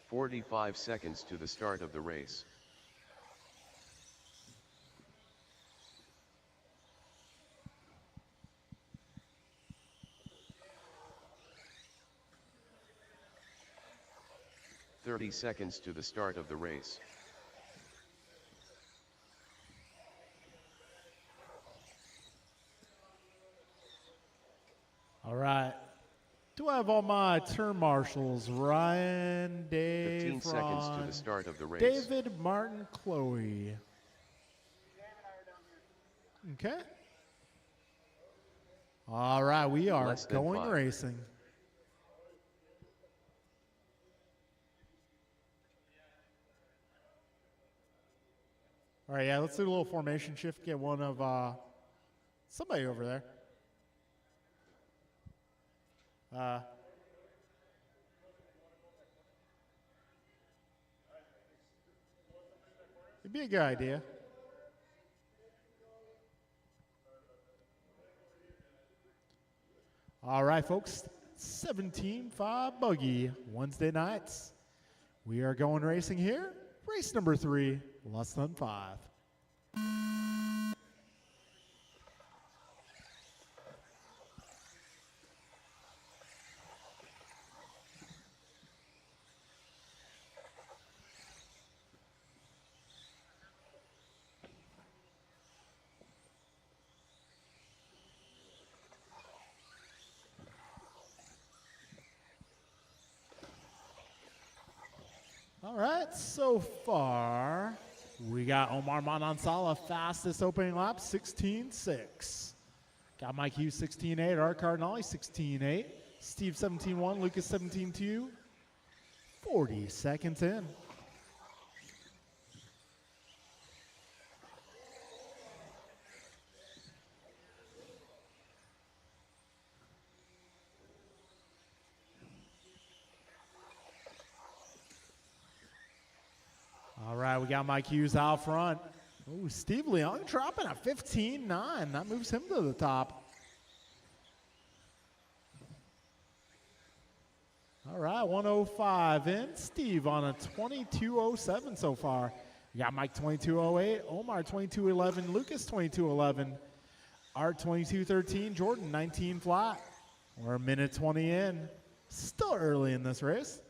"45 seconds to the start of the race. "30 seconds to the start of the race. All right. Do I have all my turn marshals? Ryan, Dave, 15 seconds to Ron, the start of the race. David, Martin, Chloe. Okay. All right, we are Less than going 5. racing. All right, yeah, let's do a little formation shift. Get one of somebody over there. It'd be a good idea. All right, folks, 17.5 buggy Wednesday nights. We are going racing here. Race number 3, less than 5. All right, so far, we got Omar Manansala, fastest opening lap, 16.6. Got Mike Hughes, 16.8. Art Cardinale, 16.8. Steve, 17.1. Lucas, 17.2. 40 seconds in. All right, we got Mike Hughes out front. Ooh, Steve Leung dropping a 15.9. That moves him to the top. All right, 105 in. Steve on a 22.07 so far. We got Mike 22.08, Omar 22.11, Lucas 22.11, Art 22.13, Jordan 19 flat. We're a minute 20 in. Still early in this race.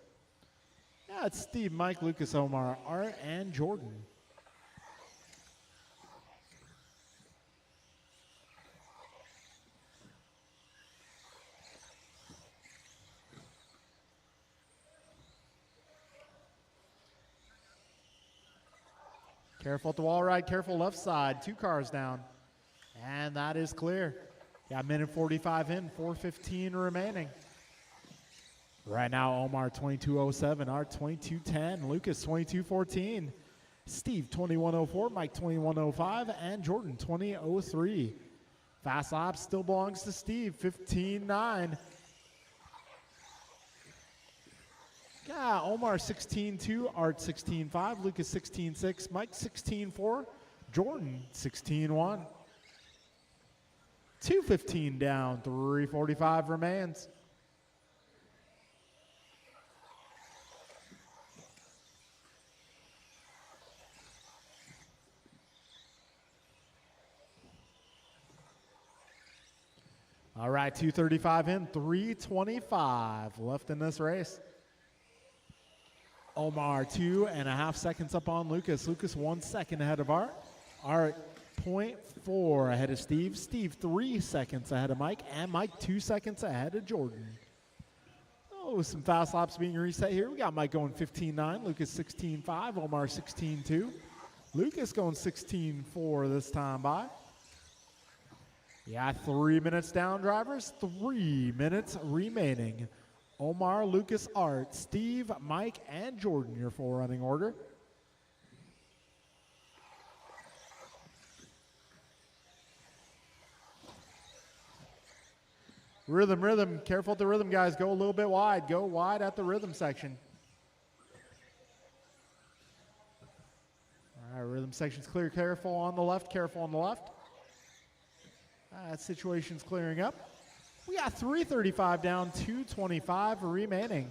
Yeah, it's Steve, Mike, Lucas, Omar, Art, and Jordan. Careful at the wall ride, careful left side, 2 cars down. And that is clear. Got minute 45 in, 4:15 remaining. Right now, Omar 22.07, Art 22.10, Lucas 22.14, Steve 21.04, Mike 21.05, and Jordan 20.03. Fast lap still belongs to Steve, 15.9. Yeah, Omar 16.2, Art 16.5, Lucas 16.6, Mike 16.4, Jordan 16.1. 2:15 down, 3:45 remains. All right, 2:35 in, 3:25 left in this race. Omar 2.5 seconds up on Lucas. Lucas 1 second ahead of Art. Art 0.4 ahead of Steve. Steve 3 seconds ahead of Mike, and Mike 2 seconds ahead of Jordan. Oh, some fast laps being reset here. We got Mike going 15.9, Lucas 16.5, Omar 16.2. Lucas going 16.4 this time by. Yeah, 3 minutes down, drivers. 3 minutes remaining. Omar, Lucas, Art, Steve, Mike, and Jordan, your full running order. Rhythm, rhythm. Careful at the rhythm, guys. Go a little bit wide. Go wide at the rhythm section. All right, rhythm section's clear. Careful on the left. Careful on the left. That situation's clearing up. We got 3:35 down, 2:25 remaining.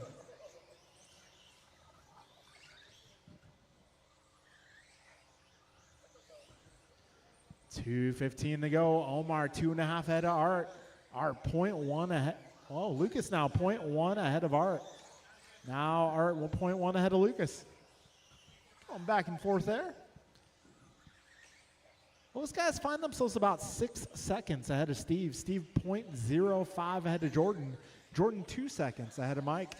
$2:15 to go. Omar 2.5 ahead of Art. Art 0.1 ahead. Oh, Lucas now 0.1 ahead of Art. Now Art will 0.1 ahead of Lucas. Going back and forth there. Well, those guys find themselves about 6 seconds ahead of Steve. Steve 0.05 ahead of Jordan. Jordan 2 seconds ahead of Mike.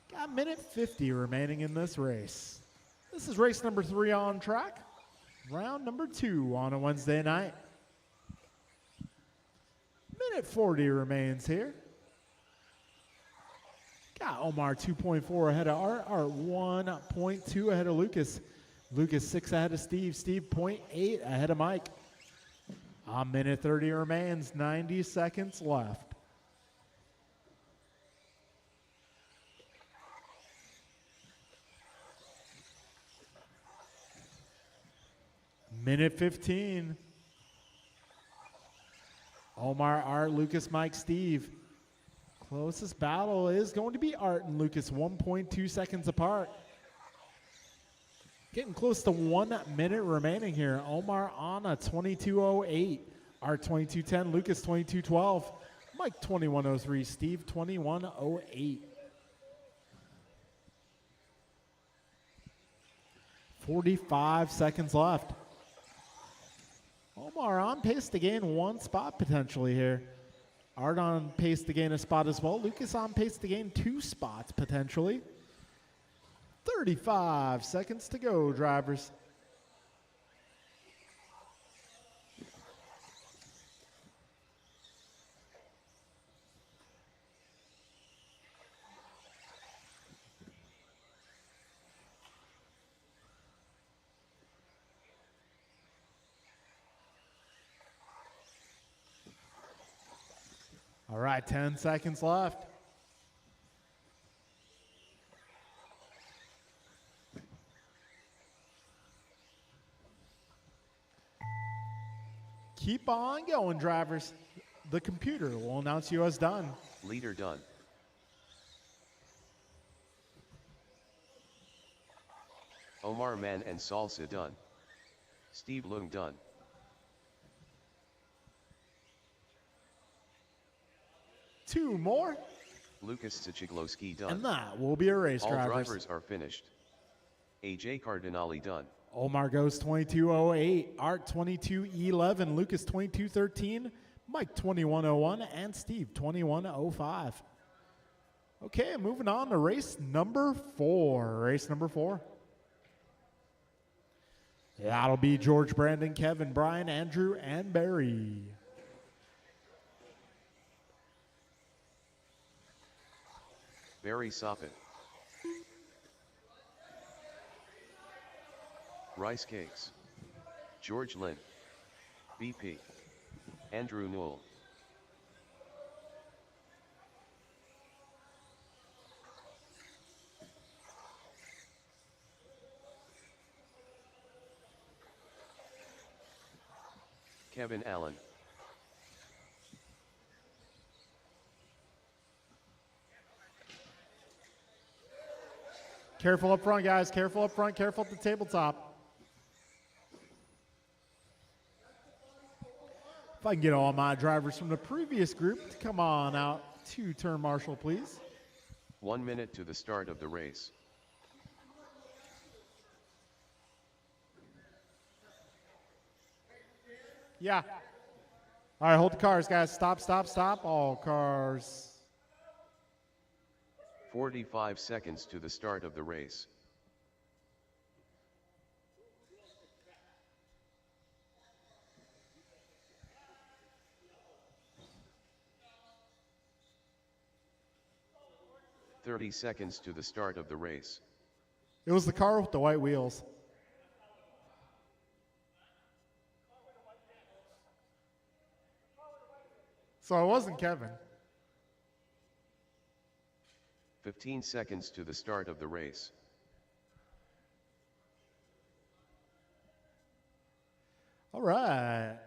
Got a minute 50 remaining in this race. This is race number 3 on track. Round number 2 on a Wednesday night. Minute 40 remains here. Got Omar 2.4 ahead of Art. Art 1.2 ahead of Lucas. Lucas 6 ahead of Steve. Steve 0.8 ahead of Mike. A minute 30 remains. 90 seconds left. Minute 15. Omar, Art, Lucas, Mike, Steve. Closest battle is going to be Art and Lucas, 1.2 seconds apart. Getting close to 1 minute remaining here. Omar on a 22.08. Art 22.10. Lucas 22.12. Mike 21.03. Steve 21.08. 45 seconds left. Omar on pace to gain 1 spot potentially here. Art on pace to gain a spot as well. Lucas on pace to gain 2 spots potentially. 35 seconds to go, drivers. All right, 10 seconds left. Keep on going, drivers. The computer will announce you as done. Leader done. Omar Man and Salsa done. Steve Lung done. Two more. Lucas Sichigloski done. And that will be a race, All drivers. drivers are finished. AJ Cardinali done. Omar goes 22.08, Art 22.11, Lucas 22.13, Mike 21.01, and Steve 21.05. Okay, moving on to race number 4. Race number 4. That'll be George, Brandon, Kevin, Brian, Andrew, and Barry. Barry Soppin. Rice Cakes. George Lynn. BP. Andrew Newell. Kevin Allen. Careful up front, guys. Careful up front. Careful at the tabletop. If I can get all my drivers from the previous group to come on out to turn marshal, please. 1 minute to the start of the race. Yeah. All right, hold the cars, guys. Stop, stop, stop. All cars. 45 seconds to the start of the race. "30 seconds to the start of the race. It was the car with the white wheels. So it wasn't Kevin. 15 seconds to the start of the race. All right.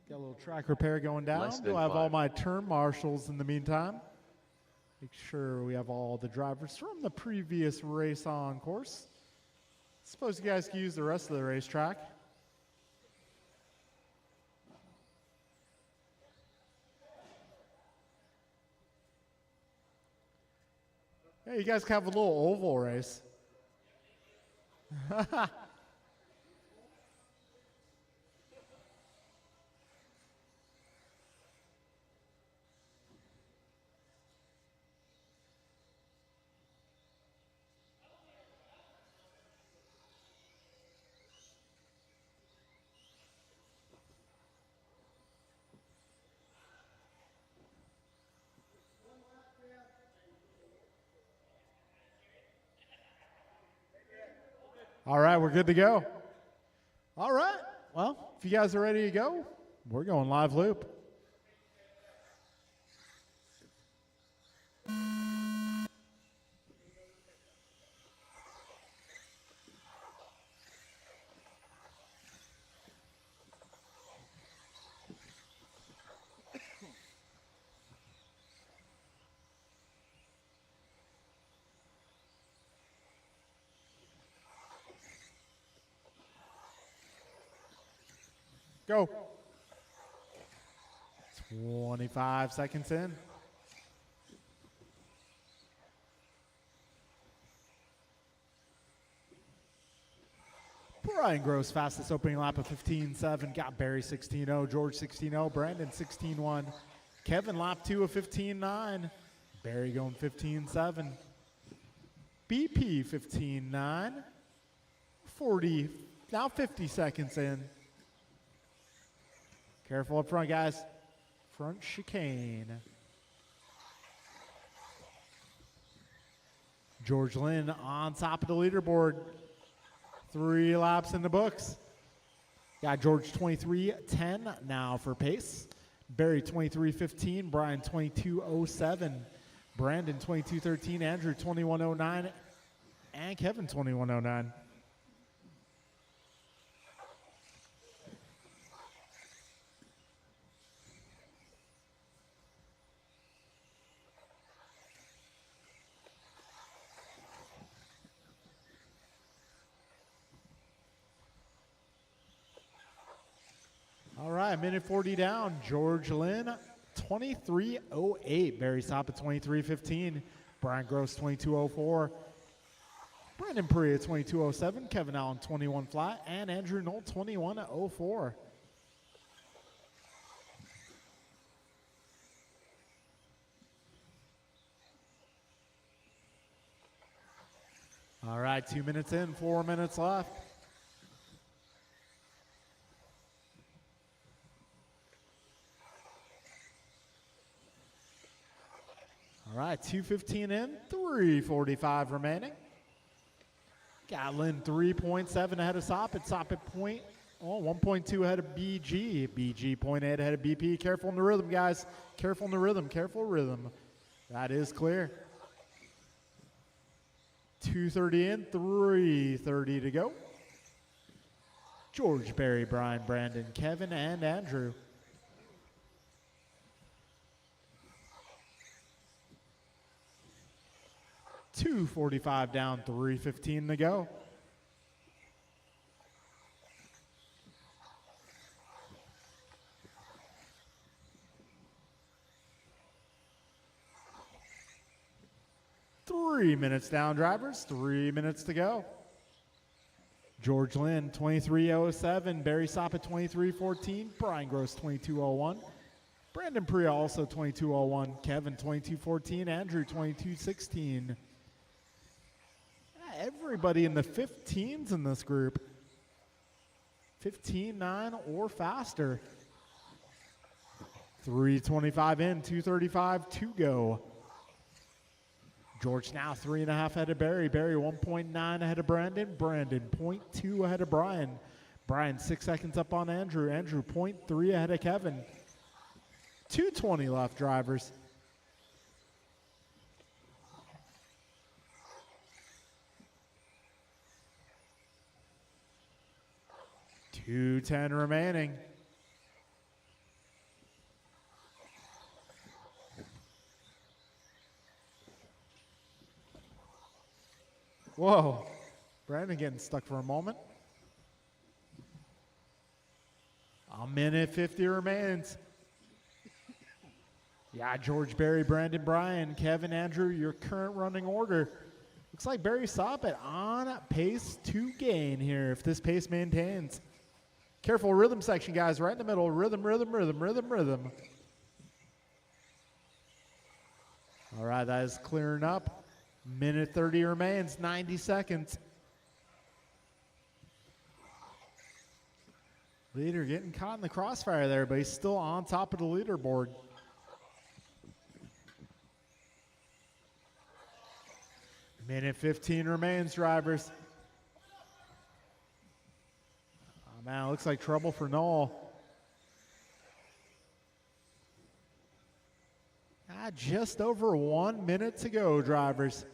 Got a little track repair going down. Less than Do I have all 5. my turn marshals in the meantime? Make sure we have all the drivers from the previous race on course. Suppose you guys can use the rest of the racetrack. Hey, you guys can have a little oval race. All right, we're good to go. All right. Well, if you guys are ready to go, we're going live loop. Go. 25 seconds in. Brian Gross, fastest opening lap of 15.7. Got Barry 16.0, George 16.0, Brandon 16.1. Kevin lap 2 of 15.9. Barry going 15.7. BP 15.9. 40, now 50 seconds in. Careful up front, guys. Front chicane. George Lynn on top of the leaderboard. 3 laps in the books. Got George 23.10 now for pace. Barry 23.15. Brian 22.07. Brandon 22.13. Andrew 21.09. And Kevin 21.09. All right, minute 40 down. George Lynn, 23.08. Barry Stop at 23.15. Brian Gross, 22.04. Brandon Perea, 22.07. Kevin Allen, 21 flat. And Andrew Knoll, 21.04. All right, 2 minutes in, 4 minutes left. All right, 2:15 in, 3:45 remaining. Got Lynn 3.7 ahead of Soppet. Soppet 1.2 ahead of BG. BG 0.8 ahead of BP. Careful in the rhythm, guys. Careful in the rhythm. Careful rhythm. That is clear. 2:30 in, 3:30 to go. George, Barry, Brian, Brandon, Kevin, and Andrew. $2.45 down, 3:15 to go. Three minutes down, drivers. 3 minutes to go. George Lynn, 2307. Barry Soppett, 2314. Brian Gross, 2201. Brandon Priya, also 2201. Kevin, 2214. Andrew, 2216. Everybody in the 15s in this group. 15-9 or faster. 325 in, 235 to go. George now 3.5 ahead of Barry. Barry 1.9 ahead of Brandon. Brandon 0.2 ahead of Brian. Brian 6 seconds up on Andrew. Andrew 0.3 ahead of Kevin. 2:20 left, drivers. $2:10 remaining. Whoa, Brandon getting stuck for a moment. A minute 50 remains. Yeah, George, Barry, Brandon, Brian, Kevin, Andrew, your current running order. Looks like Barry Soppett on pace to gain here if this pace maintains. Careful rhythm section, guys, right in the middle. Rhythm, rhythm, rhythm, rhythm, rhythm. All right, that is clearing up. Minute 30 remains, 90 seconds. Leader getting caught in the crossfire there, but he's still on top of the leaderboard. Minute 15 remains, drivers. Oh, man, it looks like trouble for Noel. Just over 1 minute to go, drivers.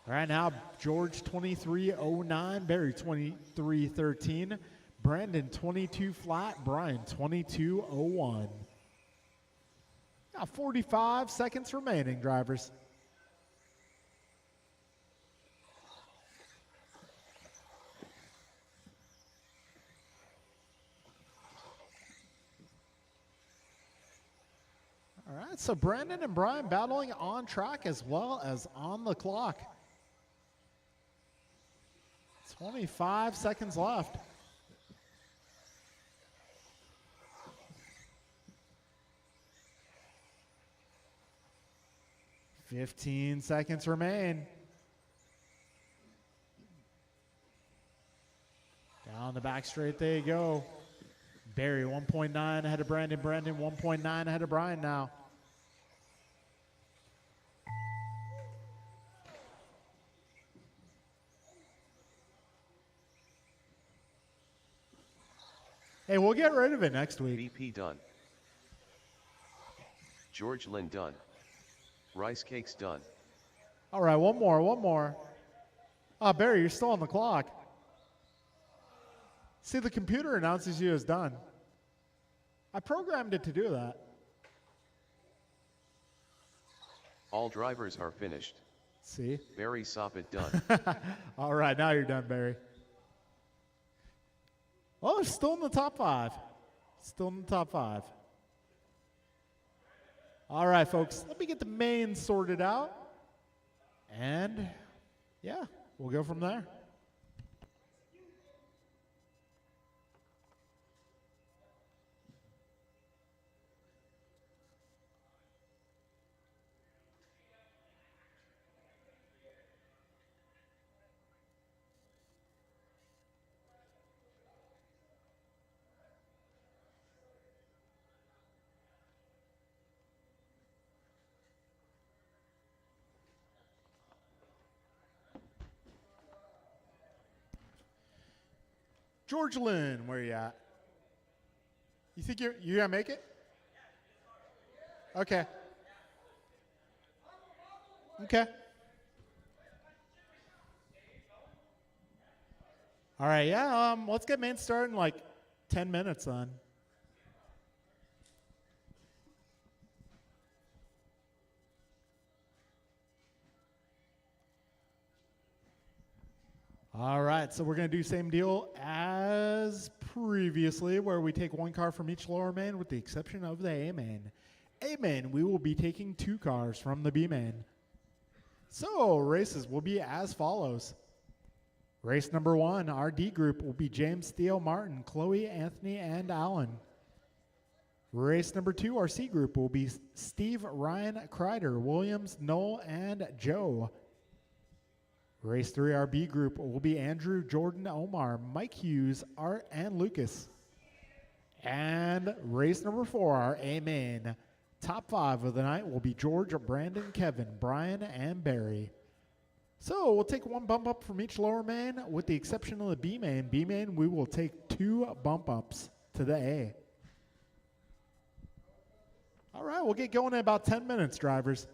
All right, now George 2309, Barry 2313, Brandon 22 flat, Brian 2201. Now 45 seconds remaining, drivers. All right, so Brandon and Brian battling on track as well as on the clock. 25 seconds left. $15 seconds remain. Down the back straight they go. Barry 1.9 ahead of Brandon. Brandon 1.9 ahead of Brian now. Hey, we'll get rid of it next week. BP done. George Lynn done. Rice cakes done. All right, one more. Ah, Barry, you're still on the clock. See, the computer announces you as done. I programmed it to do that. All drivers are finished. See? Barry Soppett done. All right, now you're done, Barry. Oh, it's still in the top 5. Still in the top 5. All right, folks, let me get the main sorted out. And, yeah, we'll go from there. George Lynn, where you at? You think you're gonna make it? Okay. Okay. All right, yeah, let's get main started in like 10 minutes then. All right, so we're going to do same deal as previously, where we take one car from each lower main with the exception of the A main. A main, we will be taking 2 cars from the B main. So races will be as follows. Race number 1, our D group will be James, Theo, Martin, Chloe, Anthony, and Alan. Race number 2, our C group will be Steve, Ryan, Kreider, Williams, Noel, and Joe. Race 3, our B group will be Andrew, Jordan, Omar, Mike Hughes, Art, and Lucas. And race number 4, our A main. Top 5 of the night will be George, Brandon, Kevin, Brian, and Barry. So we'll take 1 bump up from each lower main, with the exception of the B main. B main, we will take 2 bump ups to the A. All right, we'll get going in about 10 minutes, drivers.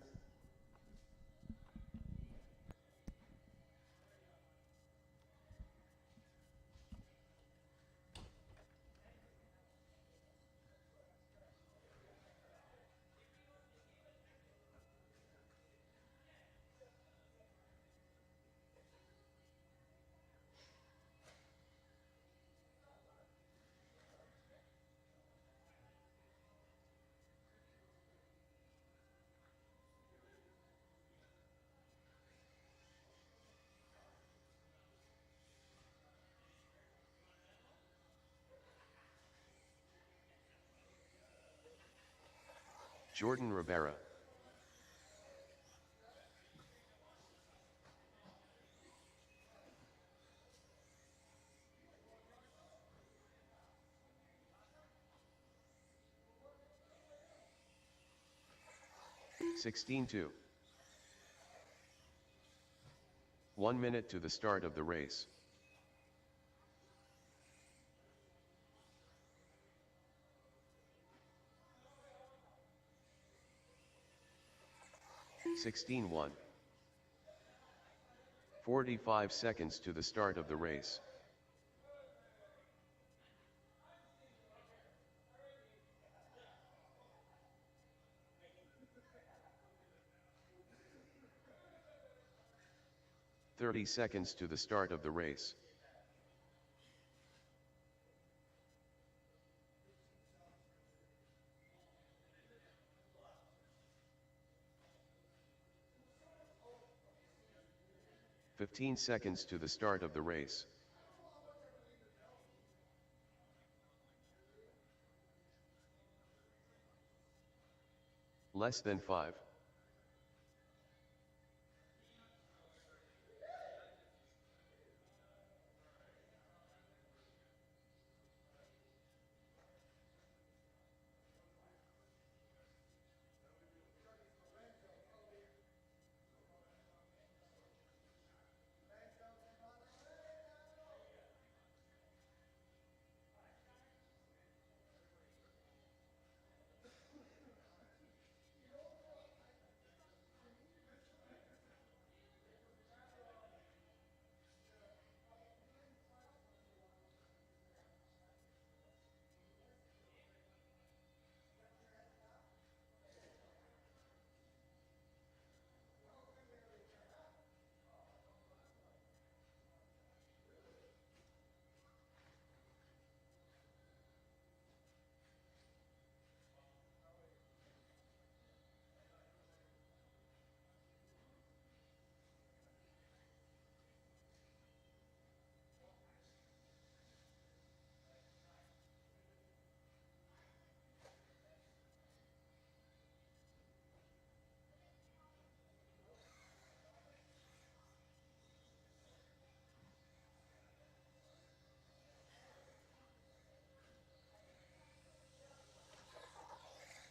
Jordan Rivera. (16-2). 1 minute to the start of the race. (16-1). 45 seconds to the start of the race. (30 seconds to the start of the race. 15 seconds to the start of the race. Less than 5.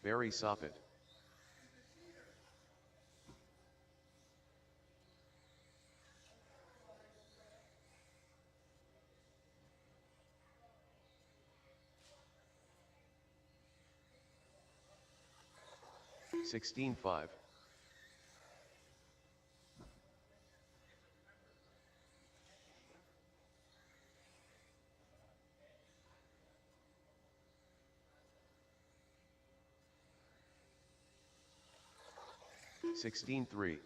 Barry Soffit. (16-5). 16-3.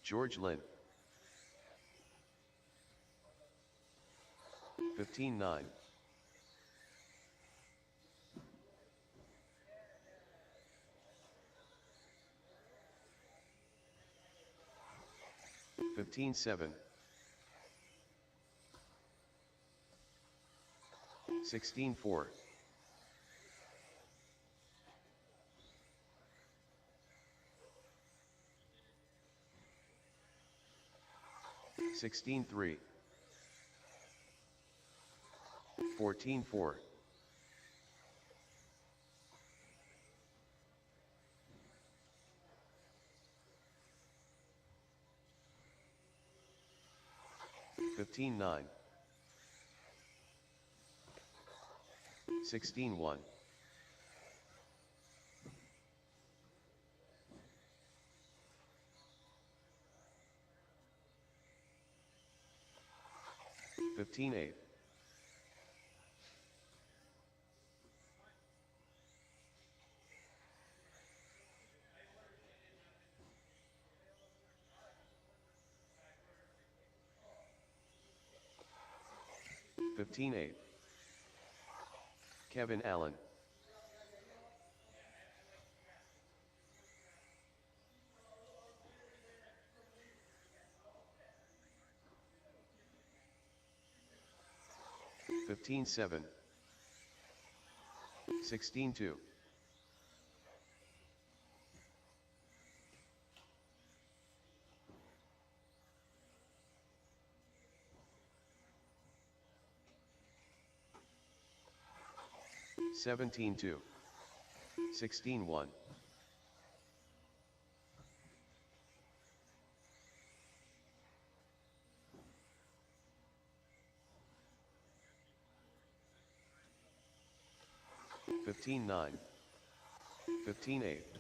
George Lynn. 15-9. 15-7. 16-4. 16-3. 14-4. 15-9. 16-1. 15-8. 15-8. Kevin Allen. 15-7. 16-2. 17-2. 16-1. 15-9. 15-8.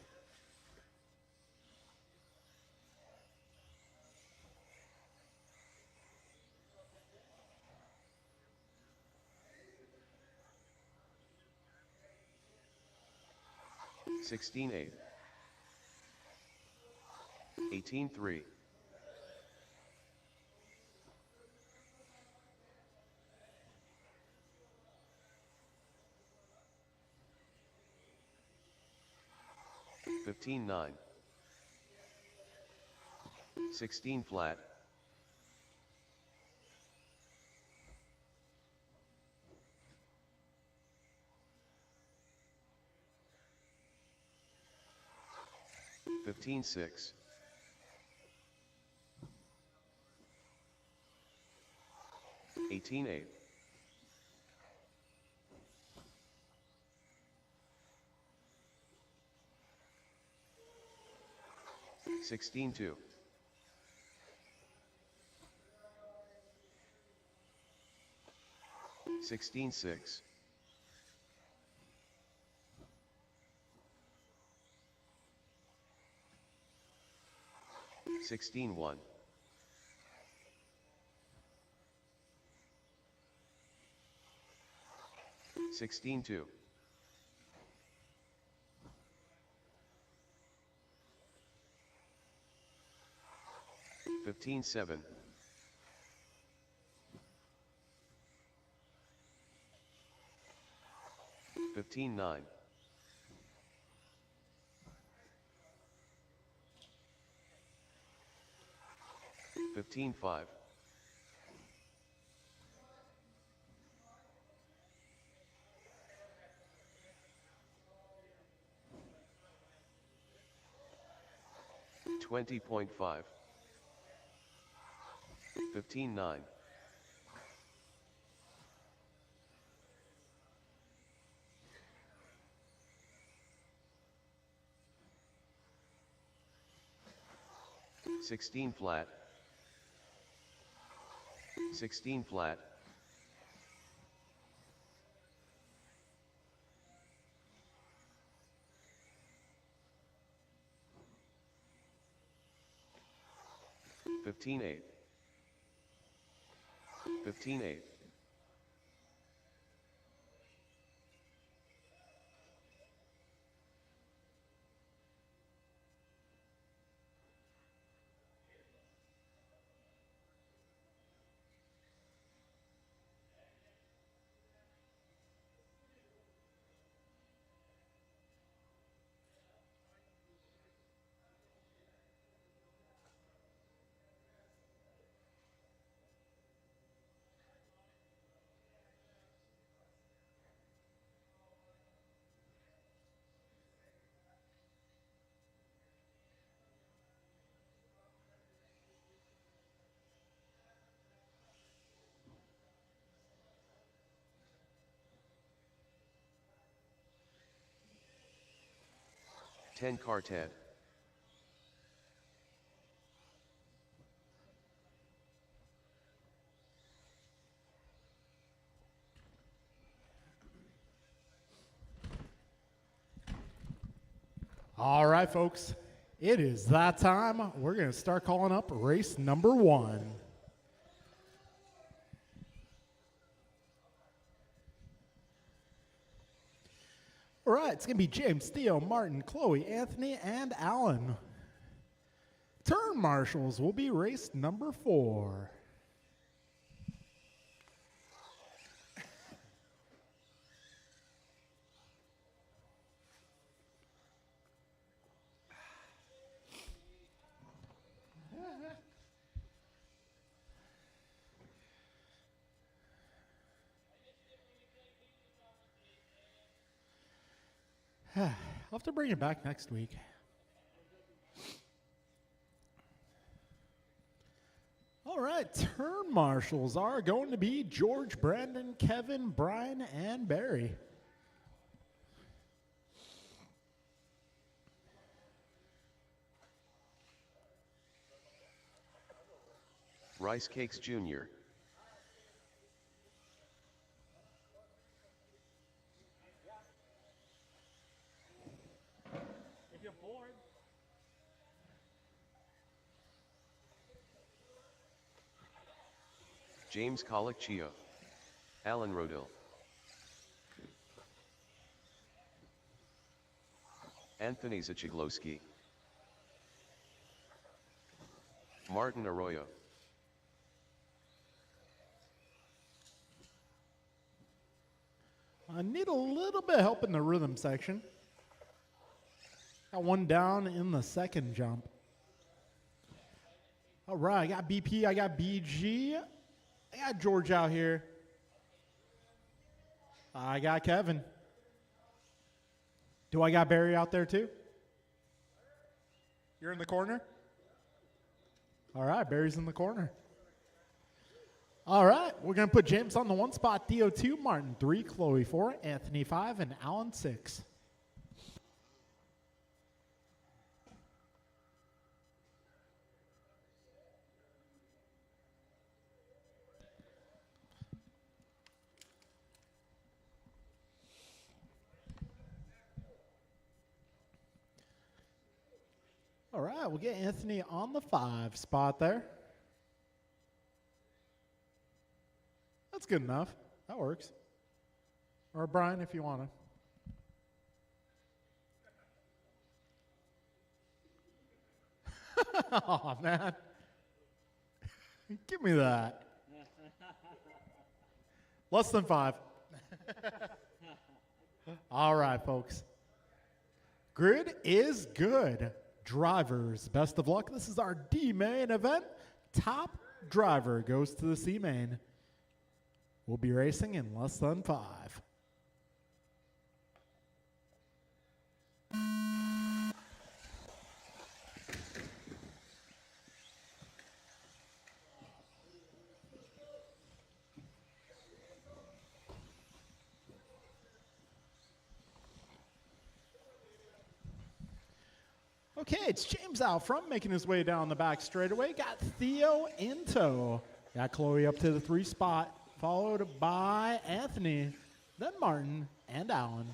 16-8. 18-3. 15-9. 16 flat. 15-6. 18-8. 16-2. 16-6. 16-1. 16-2. 15-7. 15-9. 15-5. 20.5. 15-9. 16 flat. 16 flat. 15-8. 15-8. 10 car Ted. All right, folks. It is that time. We're going to start calling up race number 1. All right, it's going to be James, Theo, Martin, Chloe, Anthony, and Alan. Turn marshals will be race number 4. I'll have to bring it back next week. All right, turn marshals are going to be George, Brandon, Kevin, Brian, and Barry. Rice Cakes Jr. If you're bored. James Colicchio. Alan Rodil. Anthony Zachiglowski. Martin Arroyo. I need a little bit of help in the rhythm section. Got one down in the second jump. All right, I got BP, I got BG, I got George out here. I got Kevin. Do I got Barry out there too? You're in the corner? All right, Barry's in the corner. All right, we're going to put James on the 1 spot, Theo 2, Martin 3, Chloe 4, Anthony 5, and Alan 6. All right, we'll get Anthony on the 5 spot there. That's good enough. That works. Or Brian, if you want to. Oh, man. Give me that. Less than 5. All right, folks. Grid is good. Drivers, best of luck. This is our D main event. Top driver goes to the C main. We'll be racing in less than 5. Okay, it's James out front, making his way down the back straightaway. Got Theo in tow. Got Chloe up to the 3 spot, followed by Anthony, then Martin, and Alan.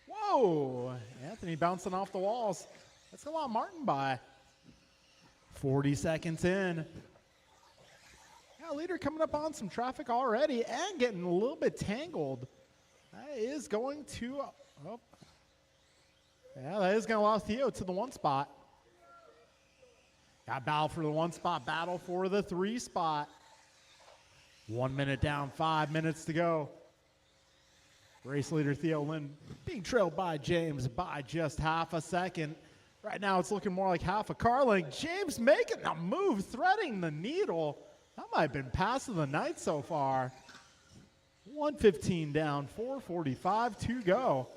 Whoa, Anthony bouncing off the walls. Let's go on Martin by. 40 seconds in. Yeah, leader coming up on some traffic already and getting a little bit tangled. That is going to, that is going to allow Theo to the 1 spot. Got battle for the 1 spot, battle for the 3 spot. 1 minute down, 5 minutes to go. Race leader Theo Lynn being trailed by James by just half a second. Right now it's looking more like half a car length. James making a move, threading the needle. That might have been pass of the night so far. 1:15 down, 4:45 to go.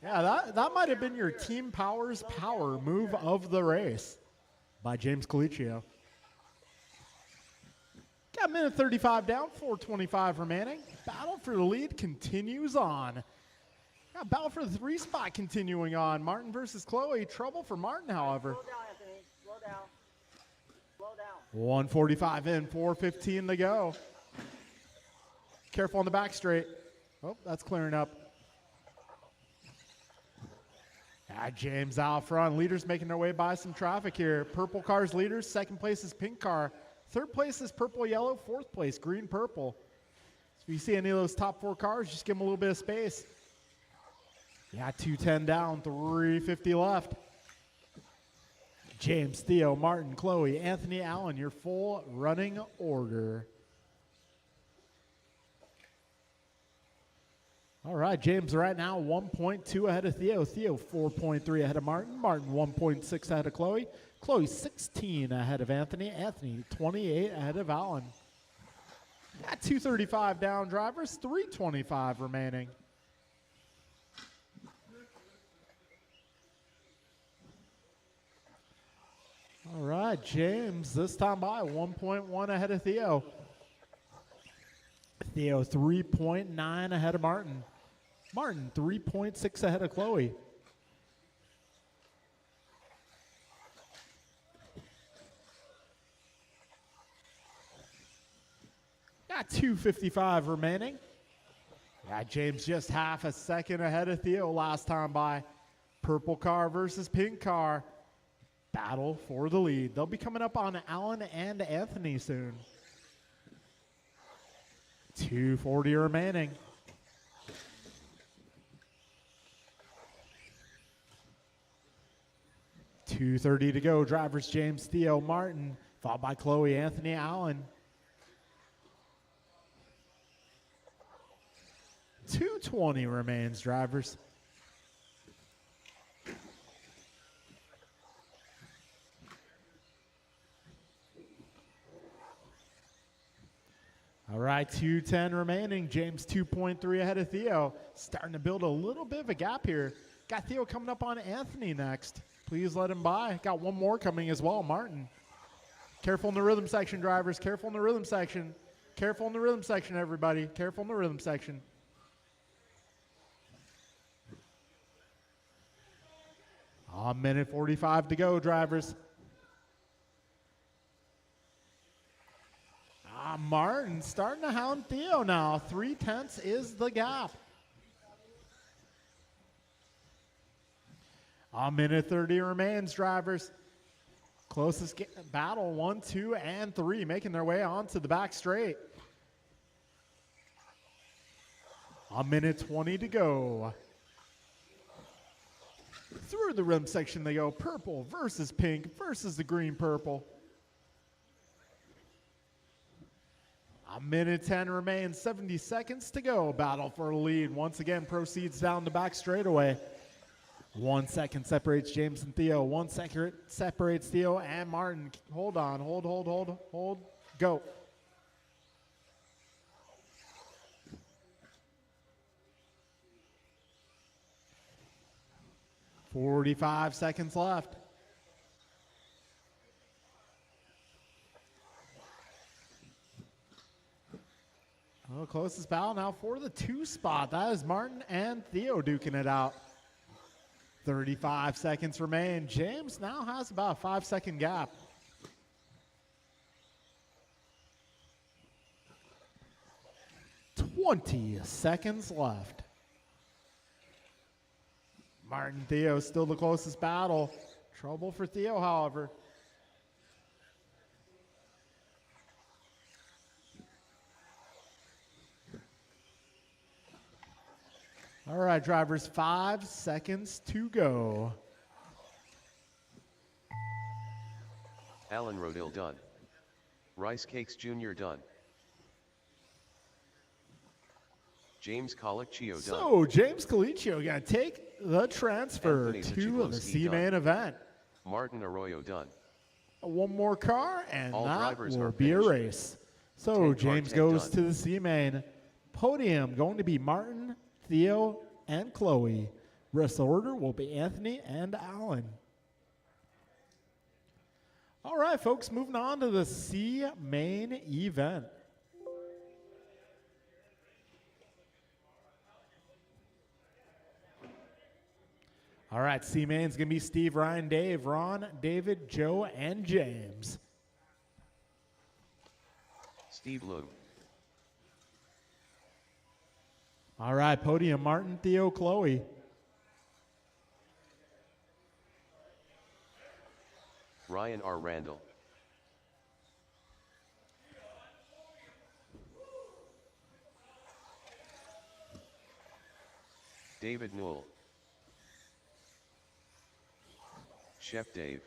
Yeah, that might have been your Team Powers power move of the race by James Colicchio. Got a minute 35 down, 4:25 remaining. Battle for the lead continues on. Got battle for the 3 spot continuing on. Martin versus Chloe. Trouble for Martin, however. Slow down, Anthony. Slow down. Slow down. 1:45 in, 4:15 to go. Careful on the back straight. Oh, that's clearing up. James out front. Leaders making their way by some traffic here. Purple car's leaders. Second place is pink car. Third place is purple yellow. Fourth place green purple. So if you see any of those top 4 cars, just give them a little bit of space. Yeah, 2:10 down, 3:50 left. James, Theo, Martin, Chloe, Anthony, Allen, your full running order. All right, James right now 1.2 ahead of Theo. Theo 4.3 ahead of Martin. Martin 1.6 ahead of Chloe. Chloe 16 ahead of Anthony. Anthony 28 ahead of Allen. Got 2:35 down drivers, 3:25 remaining. All right, James this time by 1.1 ahead of Theo. Theo 3.9 ahead of Martin. Martin 3.6 ahead of Chloe. Got 2:55 remaining. Yeah, James just half a second ahead of Theo last time by. Purple car versus pink car. Battle for the lead. They'll be coming up on Allen and Anthony soon. 2:40 remaining. $2:30 to go. Drivers James, Theo, Martin, followed by Chloe, Anthony, Allen. 2:20 remains, drivers. All right, 2:10 remaining. James 2.3 ahead of Theo. Starting to build a little bit of a gap here. Got Theo coming up on Anthony next. Please let him by. Got one more coming as well, Martin. Careful in the rhythm section, drivers. Careful in the rhythm section. Careful in the rhythm section, everybody. Careful in the rhythm section. A minute 45 to go, drivers. Martin starting to hound Theo now. 3/10 is the gap. A minute 30 remains, drivers. Closest battle, 1, 2, and 3, making their way onto the back straight. A minute 20 to go. Through the rim section they go. Purple versus pink versus the green purple. A minute 10 remains, 70 seconds to go. Battle for a lead. Once again, proceeds down the back straightaway. 1 second separates James and Theo. 1 second separates Theo and Martin. Hold on, hold, go. "45 seconds left. Oh, closest battle now for the 2 spot. That is Martin and Theo duking it out. 35 seconds remain. James now has about a 5-second gap. "20 seconds left. Martin Theo still the closest battle. Trouble for Theo, however. All right, drivers, 5 seconds to go. Alan Rodil done. Rice Cakes Jr. done. James Colicchio done. So, James Colicchio going to take the transfer Anthony to the Zachiglowski C-Main done. event. Martin Arroyo done. One more car, and All that drivers will are be a finished. race. So, 10 car James tank goes done. to the C-Main. Podium going to be Martin, Theo, and Chloe. Rest of the order will be Anthony and Alan. All right, folks, moving on to the C main event. All right, C main's going to be Steve, Ryan, Dave, Ron, David, Joe, and James. Steve Loom. All right, podium, Martin, Theo, Chloe. Ryan R. Randall. David Newell. Chef Dave.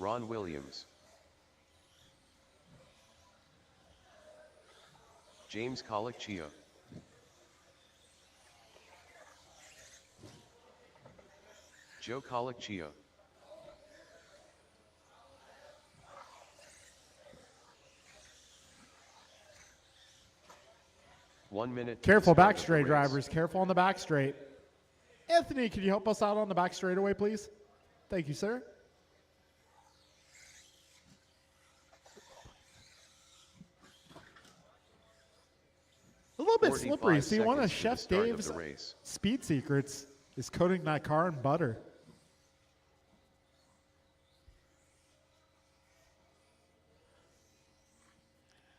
Ron Williams. James Colicchio. Joe Colicchio. One minute. Careful back straight, drivers. Careful on the back straight. Anthony, can you help us out on the back straightaway, please? Thank you, sir. A little bit slippery. See, one of Chef Dave's speed secrets is coating that car in butter.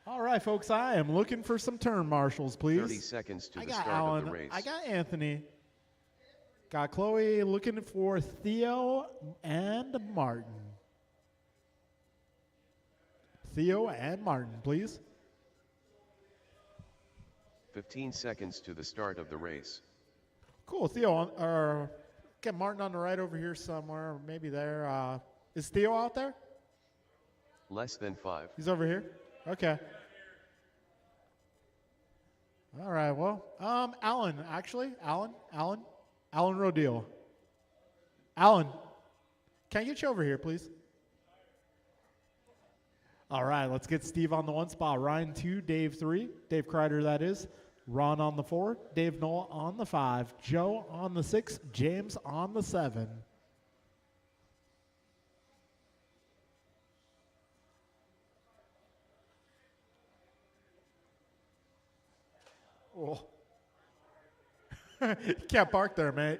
All right, folks, I am looking for some turn marshals, please. 30 seconds to I the got start Alan, of the race. I got Anthony. Got Chloe looking for Theo and Martin. Theo and Martin, please. 15 seconds to the start of the race. Cool, Theo, get Martin on the right over here somewhere, maybe there. Is Theo out there? Less than 5. He's over here? Okay. All right, well, Alan, actually, Alan Rodil. Alan, can I get you over here, please? All right, let's get Steve on the 1 spot. Ryan 2, Dave 3. Dave Kreider, that is. Ron on the 4. Dave Knoll on the 5. Joe on the 6. James on the 7. Oh. You can't park there, mate.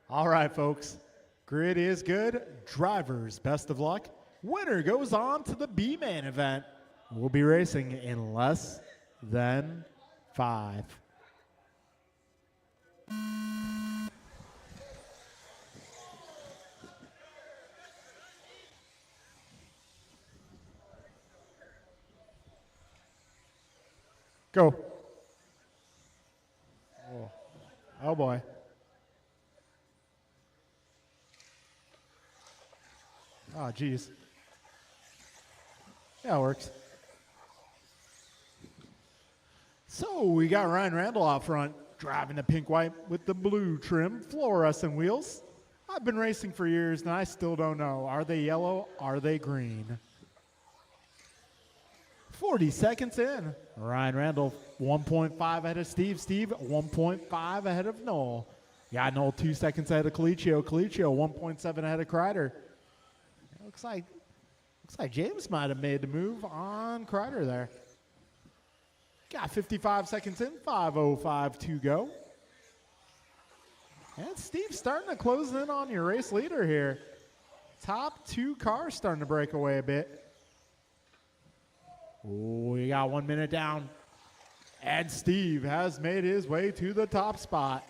All right, folks. Grid is good. Drivers, best of luck. Winner goes on to the B-Man event. We'll be racing in less than 5. Go. Oh boy. Oh, geez. Yeah, it works. So we got Ryan Randall out front, driving the pink-white with the blue trim fluorescent wheels. I've been racing for years, and I still don't know. Are they yellow? Are they green? 40 seconds in. Ryan Randall, 1.5 ahead of Steve. Steve, 1.5 ahead of Noel. Yeah, Noel 2 seconds ahead of Colicchio. Colicchio, 1.7 ahead of Kreider. Looks like James might have made the move on Kreider there. Got 55 seconds in, 5:05 to go. And Steve's starting to close in on your race leader here. Top 2 cars starting to break away a bit. Oh, we got 1 minute down. And Steve has made his way to the top spot.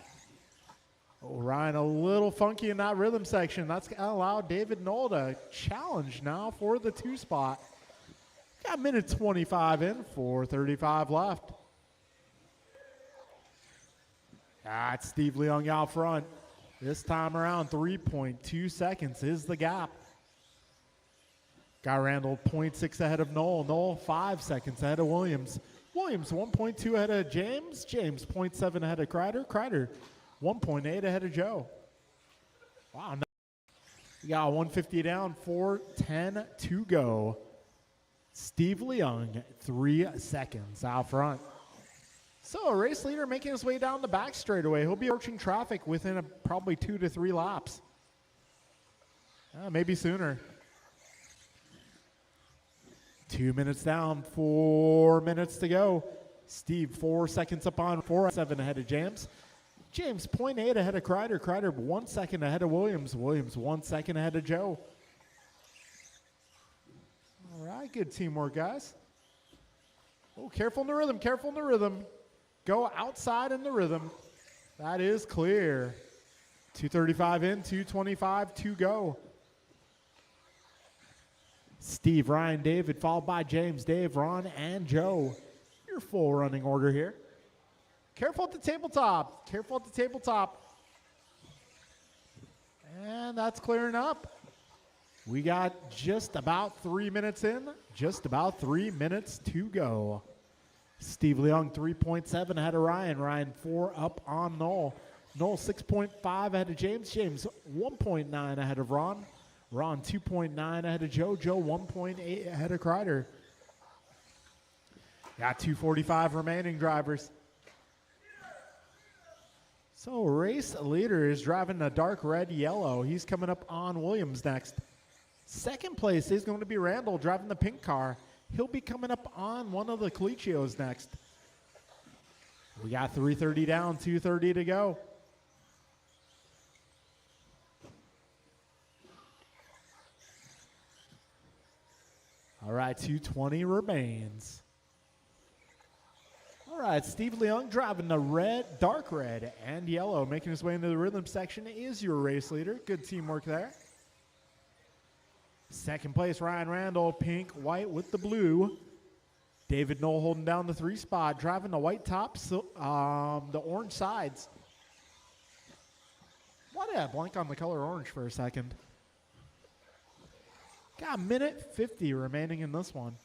Oh, Ryan, a little funky in that rhythm section. That's going to allow David Knoll to challenge now for the 2 spot. Got minute 25 in, 4:35 left. It's Steve Leung out front. This time around, 3.2 seconds is the gap. Got Randall 0.6 ahead of Knoll. Knoll 5 seconds ahead of Williams. Williams 1.2 ahead of James. James 0.7 ahead of Kreider. Kreider 1.8 ahead of Joe. Wow. We got 150 down, 4:10 to go. Steve Leung, 3 seconds out front. So a race leader making his way down the back straightaway. He'll be approaching traffic within probably 2 to 3 laps. Maybe sooner. 2 minutes down, 4 minutes to go. Steve 4 seconds up on 4.7 ahead of James. James 0.8 ahead of Kreider. Kreider 1 second ahead of Williams. Williams 1 second ahead of Joe. All right, good teamwork, guys. Oh, careful in the rhythm, careful in the rhythm. Go outside in the rhythm. That is clear. 2:35 in, 2:25 to go. Steve, Ryan, David, followed by James, Dave, Ron, and Joe. Your full running order here. Careful at the tabletop. Careful at the tabletop. And that's clearing up. We got just about 3 minutes in. Just about 3 minutes to go. Steve Leung 3.7 ahead of Ryan. Ryan 4 up on Noel. Noel 6.5 ahead of James. James 1.9 ahead of Ron. Ron 2.9 ahead of Joe. Joe 1.8 ahead of Kreider. Got 2:45 remaining drivers. So race leader is driving a dark red yellow. He's coming up on Williams next. Second place is going to be Randall driving the pink car. He'll be coming up on one of the Colicios next. We got 3:30 down, 2:30 to go. All right, 2:20 remains. All right, Steve Leung driving the red, dark red, and yellow, making his way into the rhythm section is your race leader. Good teamwork there. Second place, Ryan Randall, pink, white with the blue. David Knoll holding down the 3 spot, driving the white tops, the orange sides. Why did I blank on the color orange for a second? Got a minute 50 remaining in this one.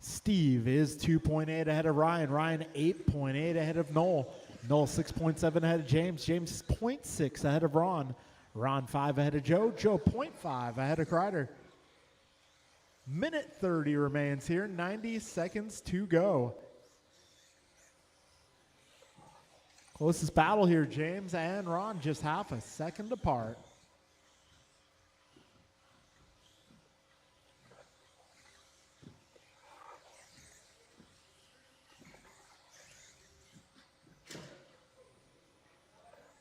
Steve is 2.8 ahead of Ryan. Ryan 8.8 ahead of Noel. Noel 6.7 ahead of James. James 0.6 ahead of Ron. Ron 5 ahead of Joe. Joe 0.5 ahead of Kreider. Minute 30 remains here. 90 seconds to go. Closest battle here, James and Ron, just half a second apart.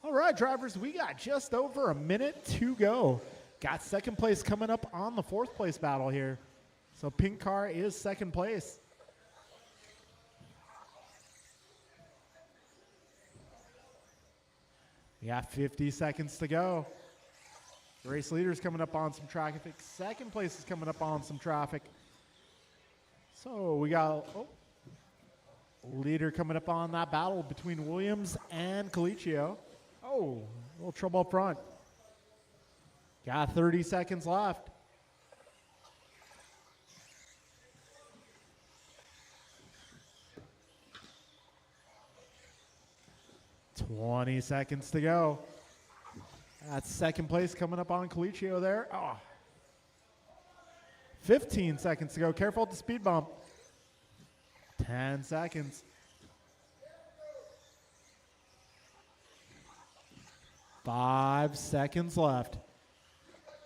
All right, drivers, we got just over a minute to go. Got second place coming up on the 4th place battle here. So pink car is second place. We got 50 seconds to go. Race leader's coming up on some traffic. Second place is coming up on some traffic. So we got leader coming up on that battle between Williams and Colicchio. Oh, a little trouble up front. Got 30 seconds left. $20 seconds to go. That's second place coming up on Colicchio there. Oh. 15 seconds to go. Careful at the speed bump. 10 seconds. Five seconds left.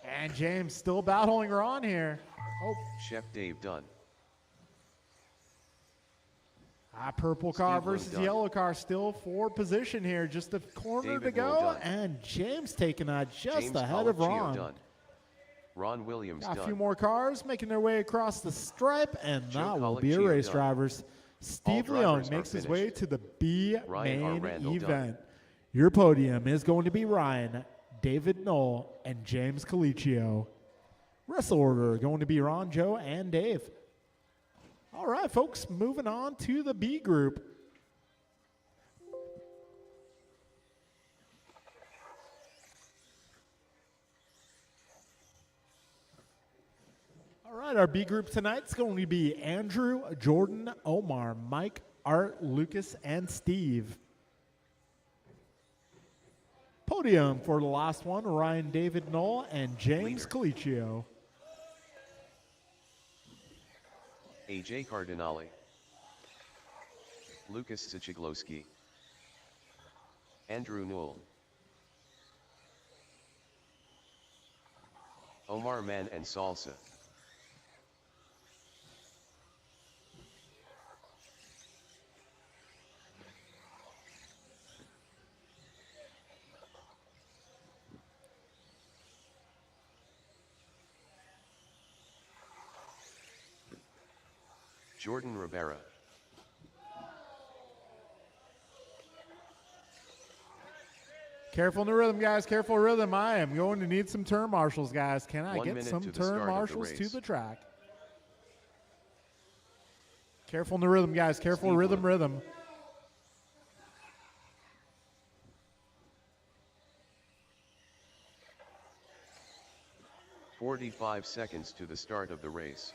And James still battling Ron here. Oh. Chef Dave done. Purple car Steve versus done. yellow car still for position here. Just a corner David to Will go. done. And James taking that just James ahead of Colicchio Ron. done. Ron Williams Got done. a few more cars making their way across the stripe, and Joe that will be a Colicchio race, done. drivers. Steve drivers Leung are makes his way finished. to the B Ryan R. main Randall done. event. Your podium is going to be Ryan, David Knoll, and James Colicchio. Wrestle order going to be Ron, Joe, and Dave. All right, folks, moving on to the B group. All right, our B group tonight's going to be Andrew, Jordan, Omar, Mike, Art, Lucas, and Steve. Podium for the last one, Ryan David Knoll and James Colicchio. AJ Cardinale, Lucas Sichiglowski, Andrew Newell, Omar Man and Salsa, Jordan Rivera, Careful in the rhythm, guys. Careful rhythm. I am going to need some turn marshals, guys. Can I 1 get minute some to the turn start of the marshals to race. the track? Careful in the rhythm, guys. Careful Steve rhythm, Wood. rhythm. "45 seconds to the start of the race.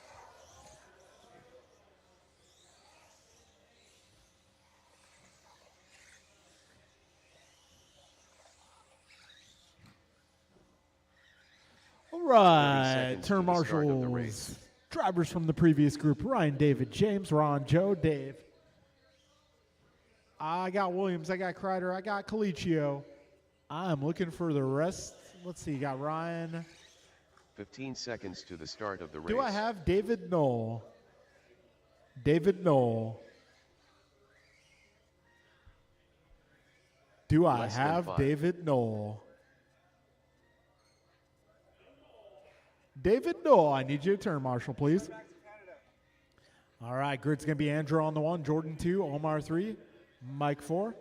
All 30 right, seconds turn to the start of the marshals. race. Drivers from the previous group, Ryan, David, James, Ron, Joe, Dave. I got Williams, I got Kreider, I got Colicchio. I'm looking for the rest. Let's see, got Ryan. 15 seconds to the start of the race. Do I have David Knoll? David Knoll. Do I Less than have 5. David Knoll? David Knoll, I need you to turn, Marshall, please. All right, grid's going to be Andrew on the 1, Jordan 2, Omar 3, Mike 4,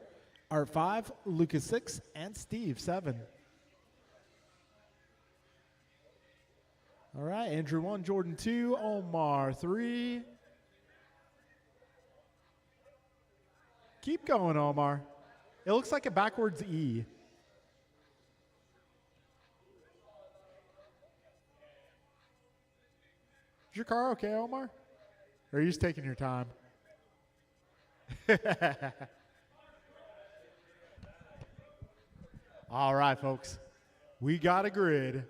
Art 5, Lucas 6, and Steve 7. All right, Andrew 1, Jordan 2, Omar 3. Keep going, Omar. It looks like a backwards E. Is your car okay, Omar? Or are you just taking your time? All right, folks. We got a grid.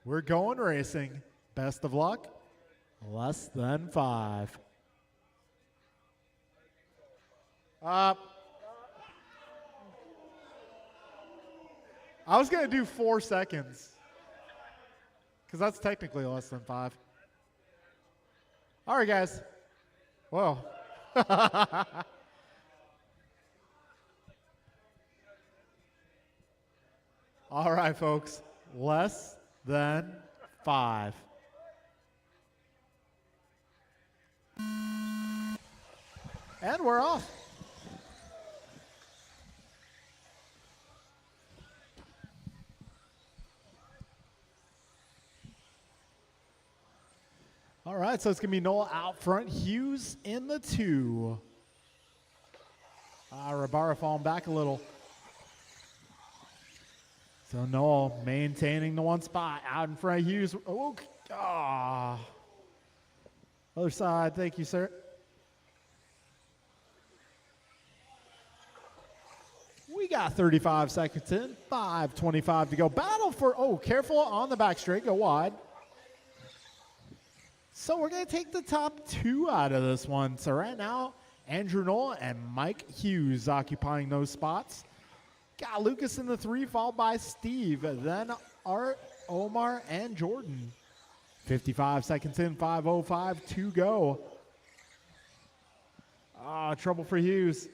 We're going racing. Best of luck. Less than 5. I was going to do 4 seconds. Because that's technically less than 5. All right, guys. Whoa. All right, folks. Less than 5. And we're off. All right, so it's going to be Noel out front, Hughes in the 2. Rabara falling back a little. So Noel maintaining the 1 spot out in front of Hughes. Oh, other side, thank you, sir. We got 35 seconds in, 5:25 to go. Battle for, careful on the back straight, go wide. So we're going to take the top 2 out of this one. So right now, Andrew Knoll and Mike Hughes occupying those spots. Got Lucas in the 3, followed by Steve. Then Art, Omar, and Jordan. 55 seconds in, 5:05 to go. Trouble for Hughes.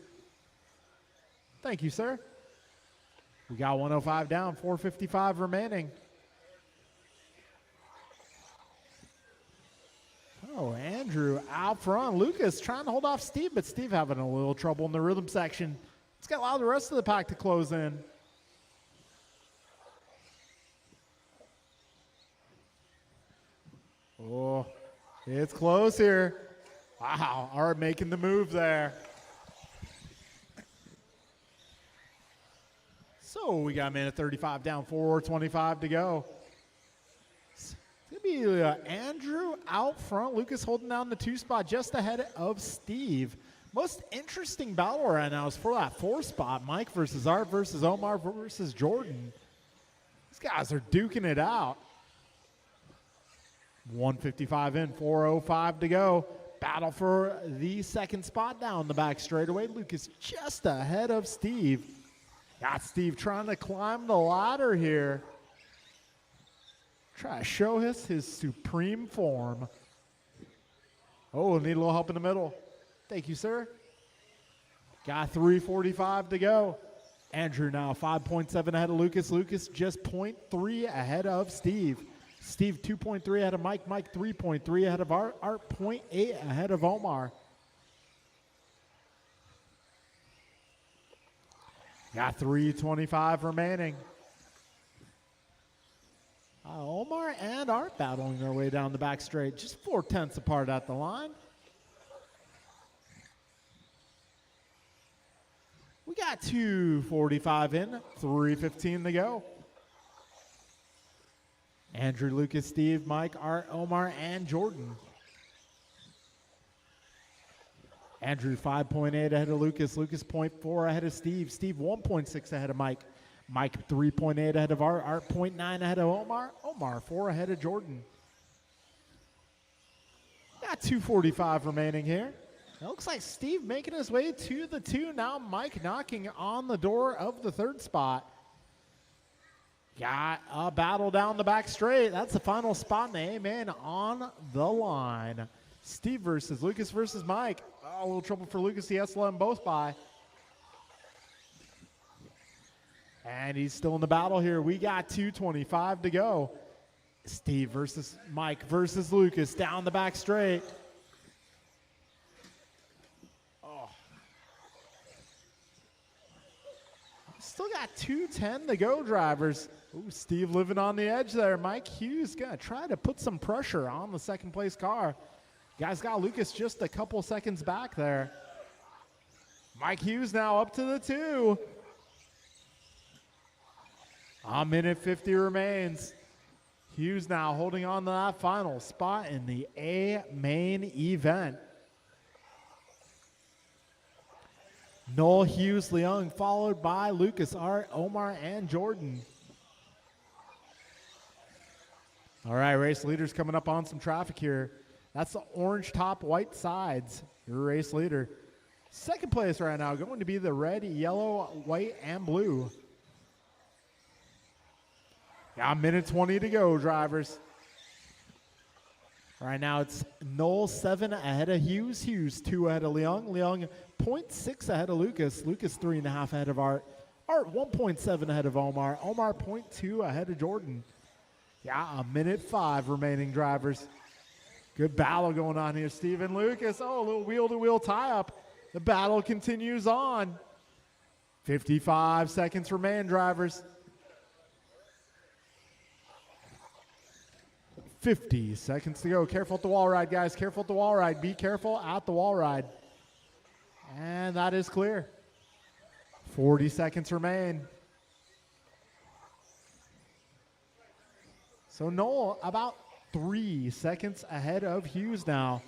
Thank you, sir. We got 105 down, 4:55 remaining. Oh, Andrew out front. Lucas trying to hold off Steve, but Steve having a little trouble in the rhythm section. It's got to allow the rest of the pack to close in. Oh, it's close here. Wow, Art making the move there. So we got a minute 35 down, 4:25 to go. It's going to see Andrew out front. Lucas holding down the 2 spot just ahead of Steve. Most interesting battle right now is for that 4 spot. Mike versus Art versus Omar versus Jordan. These guys are duking it out. 155 in, 4:05 to go. Battle for the 2nd spot down the back straightaway. Lucas just ahead of Steve. Got Steve trying to climb the ladder here. Try to show us his supreme form. Oh, need a little help in the middle. Thank you, sir. Got 3:45 to go. Andrew now 5.7 ahead of Lucas. Lucas just 0.3 ahead of Steve. Steve 2.3 ahead of Mike. Mike 3.3 ahead of Art. Art 0.8 ahead of Omar. Got 3:25 remaining. Omar and Art battling their way down the back straight. Just 0.4 apart at the line. We got 2:45 in, 3:15 to go. Andrew, Lucas, Steve, Mike, Art, Omar, and Jordan. Andrew 5.8 ahead of Lucas. Lucas 0.4 ahead of Steve. Steve 1.6 ahead of Mike. Mike 3.8 ahead of Art. Art 0.9 ahead of Omar. Omar 4 ahead of Jordan. Got 2:45 remaining here. It looks like Steve making his way to the 2. Now Mike knocking on the door of the 3rd spot. Got a battle down the back straight. That's the final spot in the A-main on the line. Steve versus Lucas versus Mike. Oh, a little trouble for Lucas. He has to let them both by. And he's still in the battle here. We got 2:25 to go. Steve versus Mike versus Lucas down the back straight. Oh. Still got 2:10 to go, drivers. Ooh, Steve living on the edge there. Mike Hughes gonna try to put some pressure on the 2nd place car. Guys got Lucas just a couple seconds back there. Mike Hughes now up to the 2. A minute 50 remains. Hughes now holding on to that final spot in the A-main event. Noel, Hughes, Leung, followed by Lucas, Art, Omar, and Jordan. All right, race leaders coming up on some traffic here. That's the orange top, white sides, your race leader. 2nd place right now going to be the red, yellow, white, and blue. Got a minute 20 to go, drivers. Right now it's Noel 7 ahead of Hughes. Hughes 2 ahead of Leung. Leung 0.6 ahead of Lucas. Lucas 3.5 ahead of Art. Art 1.7 ahead of Omar. Omar 0.2 ahead of Jordan. Yeah, a minute 5 remaining, drivers. Good battle going on here. Steven Lucas. Oh, a little wheel-to-wheel tie-up. The battle continues on. 55 seconds remain, drivers. 50 seconds to go. Careful at the wall ride, guys. Careful at the wall ride. Be careful at the wall ride. And that is clear. 40 seconds remain. So Noel about 3 seconds ahead of Hughes now.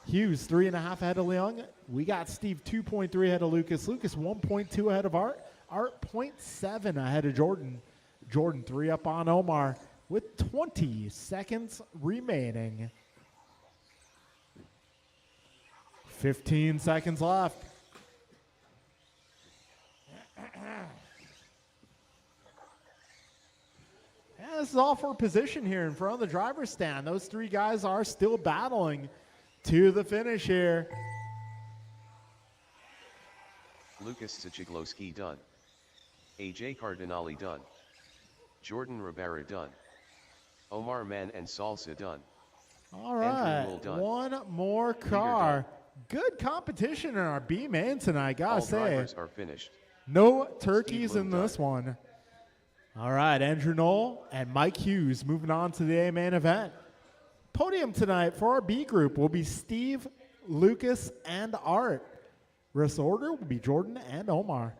Hughes 3.5 ahead of Leung. We got Steve 2.3 ahead of Lucas. Lucas 1.2 ahead of Art. Art 0.7 ahead of Jordan. Jordan 3 up on Omar with 20 seconds remaining. 15 seconds left. Yeah, this is all for position here in front of the driver's stand. Those 3 guys are still battling to the finish here. Lucas Sicigloski done. AJ Cardinali done. Jordan Rivera done. Omar Man and Salsa done. All right, one more car. Good competition in our B main tonight, gotta All say. drivers are finished. No turkeys Steve in Bloom this done. one. All right, Andrew Knoll and Mike Hughes moving on to the A main event. Podium tonight for our B group will be Steve, Lucas, and Art. Rest order will be Jordan and Omar.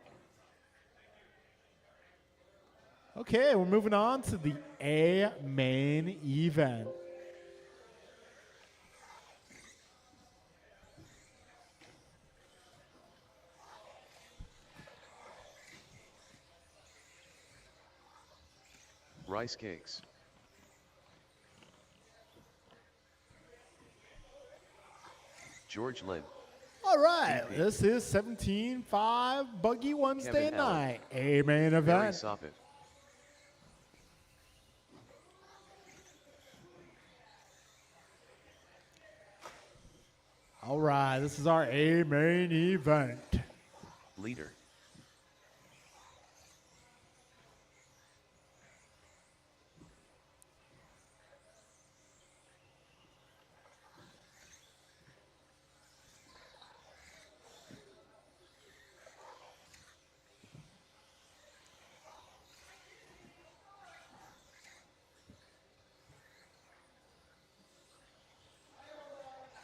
Okay, we're moving on to the A main event. Rice cakes. George Lynn. All right, BP. this is 17-5 Buggy Wednesday Kevin Allen. night, a main Barry event. Soffit. All right, this is our A main event. Leader.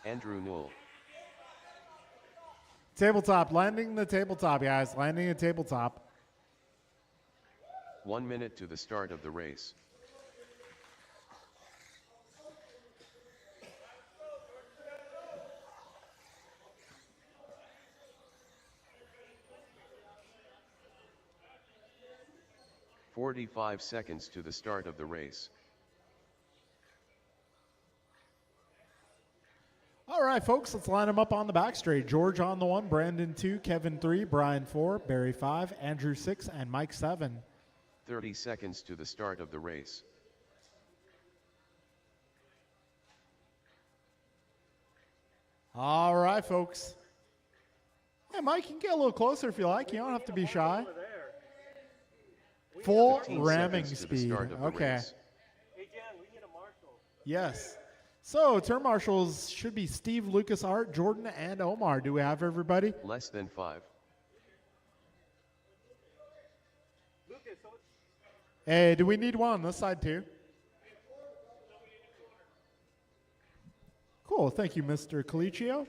Andrew Newell. Tabletop, landing the tabletop, guys. Landing the tabletop. 1 minute to the start of the race. "45 seconds to the start of the race. All right, folks, let's line them up on the back straight. George on the 1, Brandon 2, Kevin 3, Brian 4, Barry 5, Andrew 6, and Mike 7. 30 seconds to the start of the race. All right, folks. Hey, Mike, you can get a little closer if you like. You don't have to be shy. Over there. Full 15 ramming seconds to the speed. start of the Okay. race. Hey, Jan, we need a marshal. Yes. So, turn marshals should be Steve, Lucas, Art, Jordan, and Omar. Do we have everybody? Less than 5. Lucas, so Hey, do we need one on this side too? Cool. Thank you, Mr. Colicchio.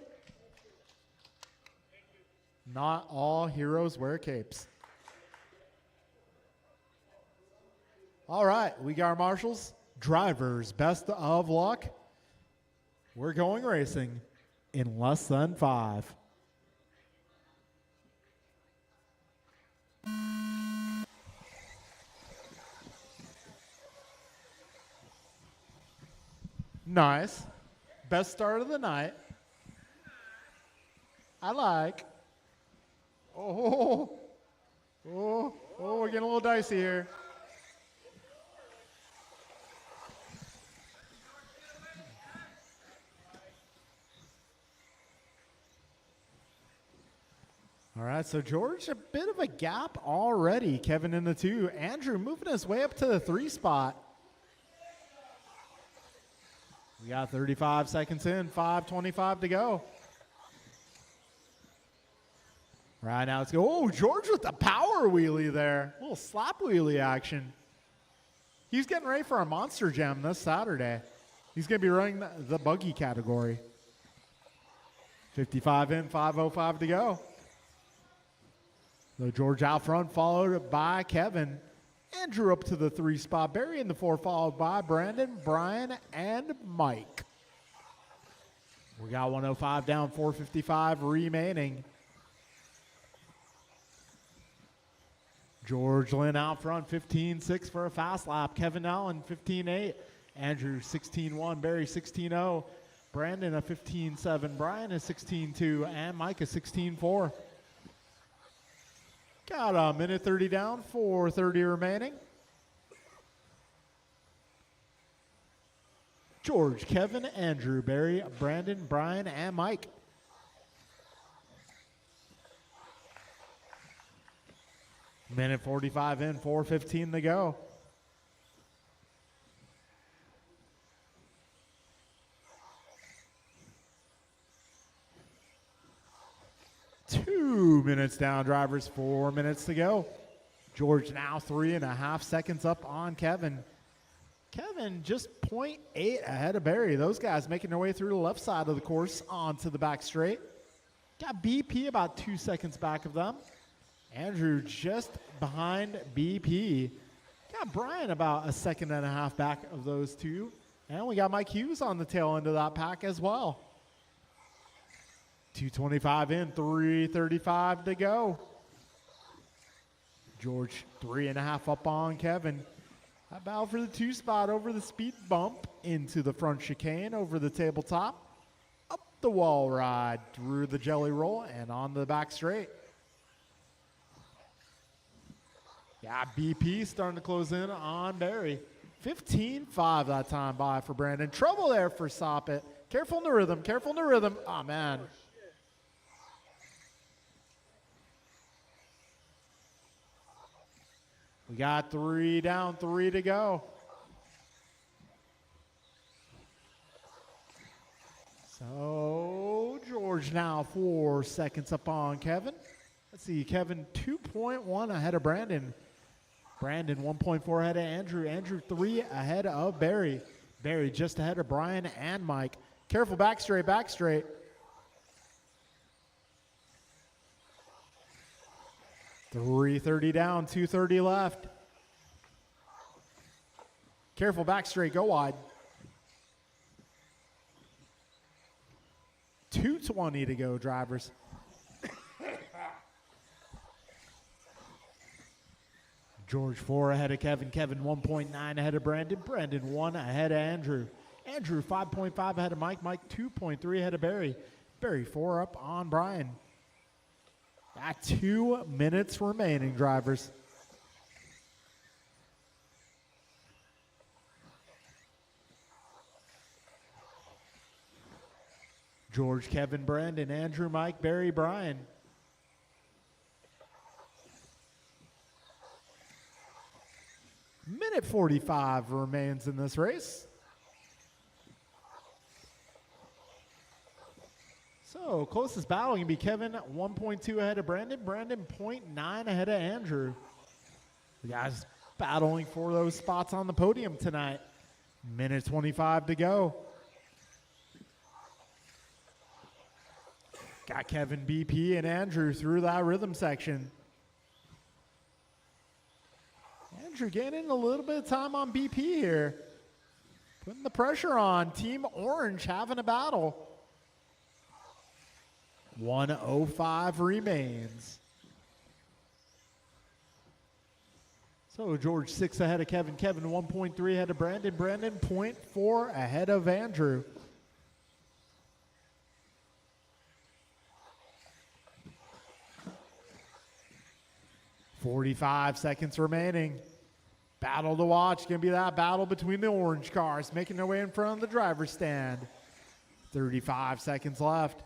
Not all heroes wear capes. All right, we got our marshals. Drivers, best of luck. We're going racing in less than 5. Nice. Best start of the night. I like. Oh, we're getting a little dicey here. All right, so George, a bit of a gap already. Kevin in the 2. Andrew moving his way up to the 3 spot. We got 35 seconds in, 5:25 to go. Right now, let's go. Oh, George with the power wheelie there. A little slap wheelie action. He's getting ready for a Monster Jam this Saturday. He's going to be running the buggy category. 55 in, 5:05 to go. So George out front, followed by Kevin. Andrew up to the 3 spot. Barry in the 4, followed by Brandon, Brian, and Mike. We got 105 down, 4:55 remaining. George Lynn out front, 15.6 for a fast lap. Kevin Allen, 15.8. Andrew, 16.1. Barry, 16.0. Brandon, a 15.7. Brian, a 16.2. And Mike, a 16.4. Got a minute 30 down, 4:30 remaining. George, Kevin, Andrew, Barry, Brandon, Brian, and Mike. Minute 45 in, 4:15 to go. Two minutes down, drivers, 4 minutes to go. George now 3.5 seconds up on Kevin. Kevin just 0.8 ahead of Barry. Those guys making their way through the left side of the course onto the back straight. Got BP about 2 seconds back of them. Andrew just behind BP. Got Brian about 1.5 seconds back of those two. And we got Mike Hughes on the tail end of that pack as well. 2:25 in, 3:35 to go. George 3.5 up on Kevin. I bow for the 2 spot over the speed bump into the front chicane, over the tabletop, up the wall ride, through the jelly roll, and on the back straight. Yeah, BP starting to close in on Barry. 15-5 that time by for Brandon. Trouble there for Soppet. Careful in the rhythm, careful in the rhythm. Oh, man. We got 3 down, 3 to go. So George now 4 seconds up on Kevin. Let's see, Kevin 2.1 ahead of Brandon. Brandon 1.4 ahead of Andrew. Andrew 3 ahead of Barry. Barry just ahead of Brian and Mike. Careful, back straight, back straight. .330 down, 2:30 left. Careful, back straight, go wide. 2:20 to go, drivers. George 4 ahead of Kevin. Kevin 1.9 ahead of Brandon. Brandon 1 ahead of Andrew. Andrew 5.5 ahead of Mike. Mike 2.3 ahead of Barry. Barry 4 up on Brian. Got 2 minutes remaining, drivers. George, Kevin, Brandon, Andrew, Mike, Barry, Brian. Minute 45 remains in this race. So closest battle can be Kevin 1.2 ahead of Brandon. Brandon 0.9 ahead of Andrew. The guys battling for those spots on the podium tonight. Minute 25 to go. Got Kevin, BP, and Andrew through that rhythm section. Andrew gaining a little bit of time on BP here. Putting the pressure on. Team Orange having a battle. 1:05 remains. So George 6 ahead of Kevin. Kevin 1.3 ahead of Brandon. Brandon 0.4 ahead of Andrew. .45 seconds remaining. Battle to watch. Going to be that battle between the orange cars making their way in front of the driver's stand. 35 seconds left.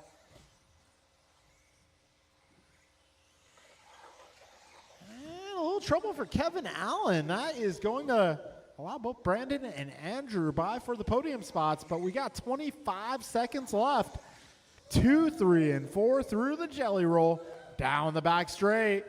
And a little trouble for Kevin Allen. That is going to allow both Brandon and Andrew by for the podium spots, but we got 25 seconds left. 2, 3, and 4 through the jelly roll. Down the back straight.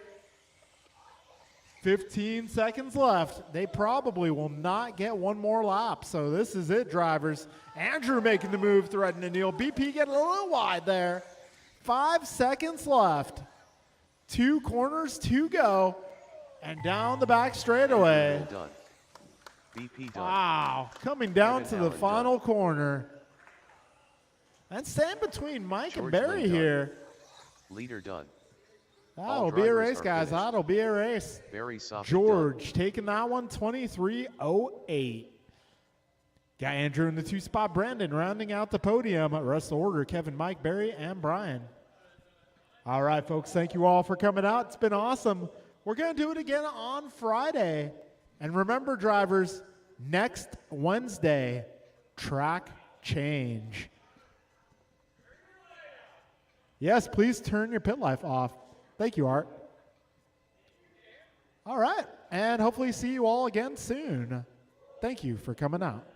15 seconds left. They probably will not get one more lap. So this is it, drivers. Andrew making the move, threading to kneel. BP getting a little wide there. 5 seconds left. 2 corners to go. And down the back straightaway. Done. BP done. Wow. Coming down Kevin to the Allen final done. corner. And staying between Mike George and Barry Lynn done. here. Leader done. That'll be a drivers race, are guys. finished. That'll be a race. Barry Soppet George taking that one, 23:08. Got Andrew in the 2 spot. Brandon rounding out the podium. Rest of the order, Kevin, Mike, Barry, and Brian. All right, folks, thank you all for coming out. It's been awesome. We're going to do it again on Friday. And remember, drivers, next Wednesday, track change. Yes, please turn your pit life off. Thank you, Art. All right, and hopefully see you all again soon. Thank you for coming out.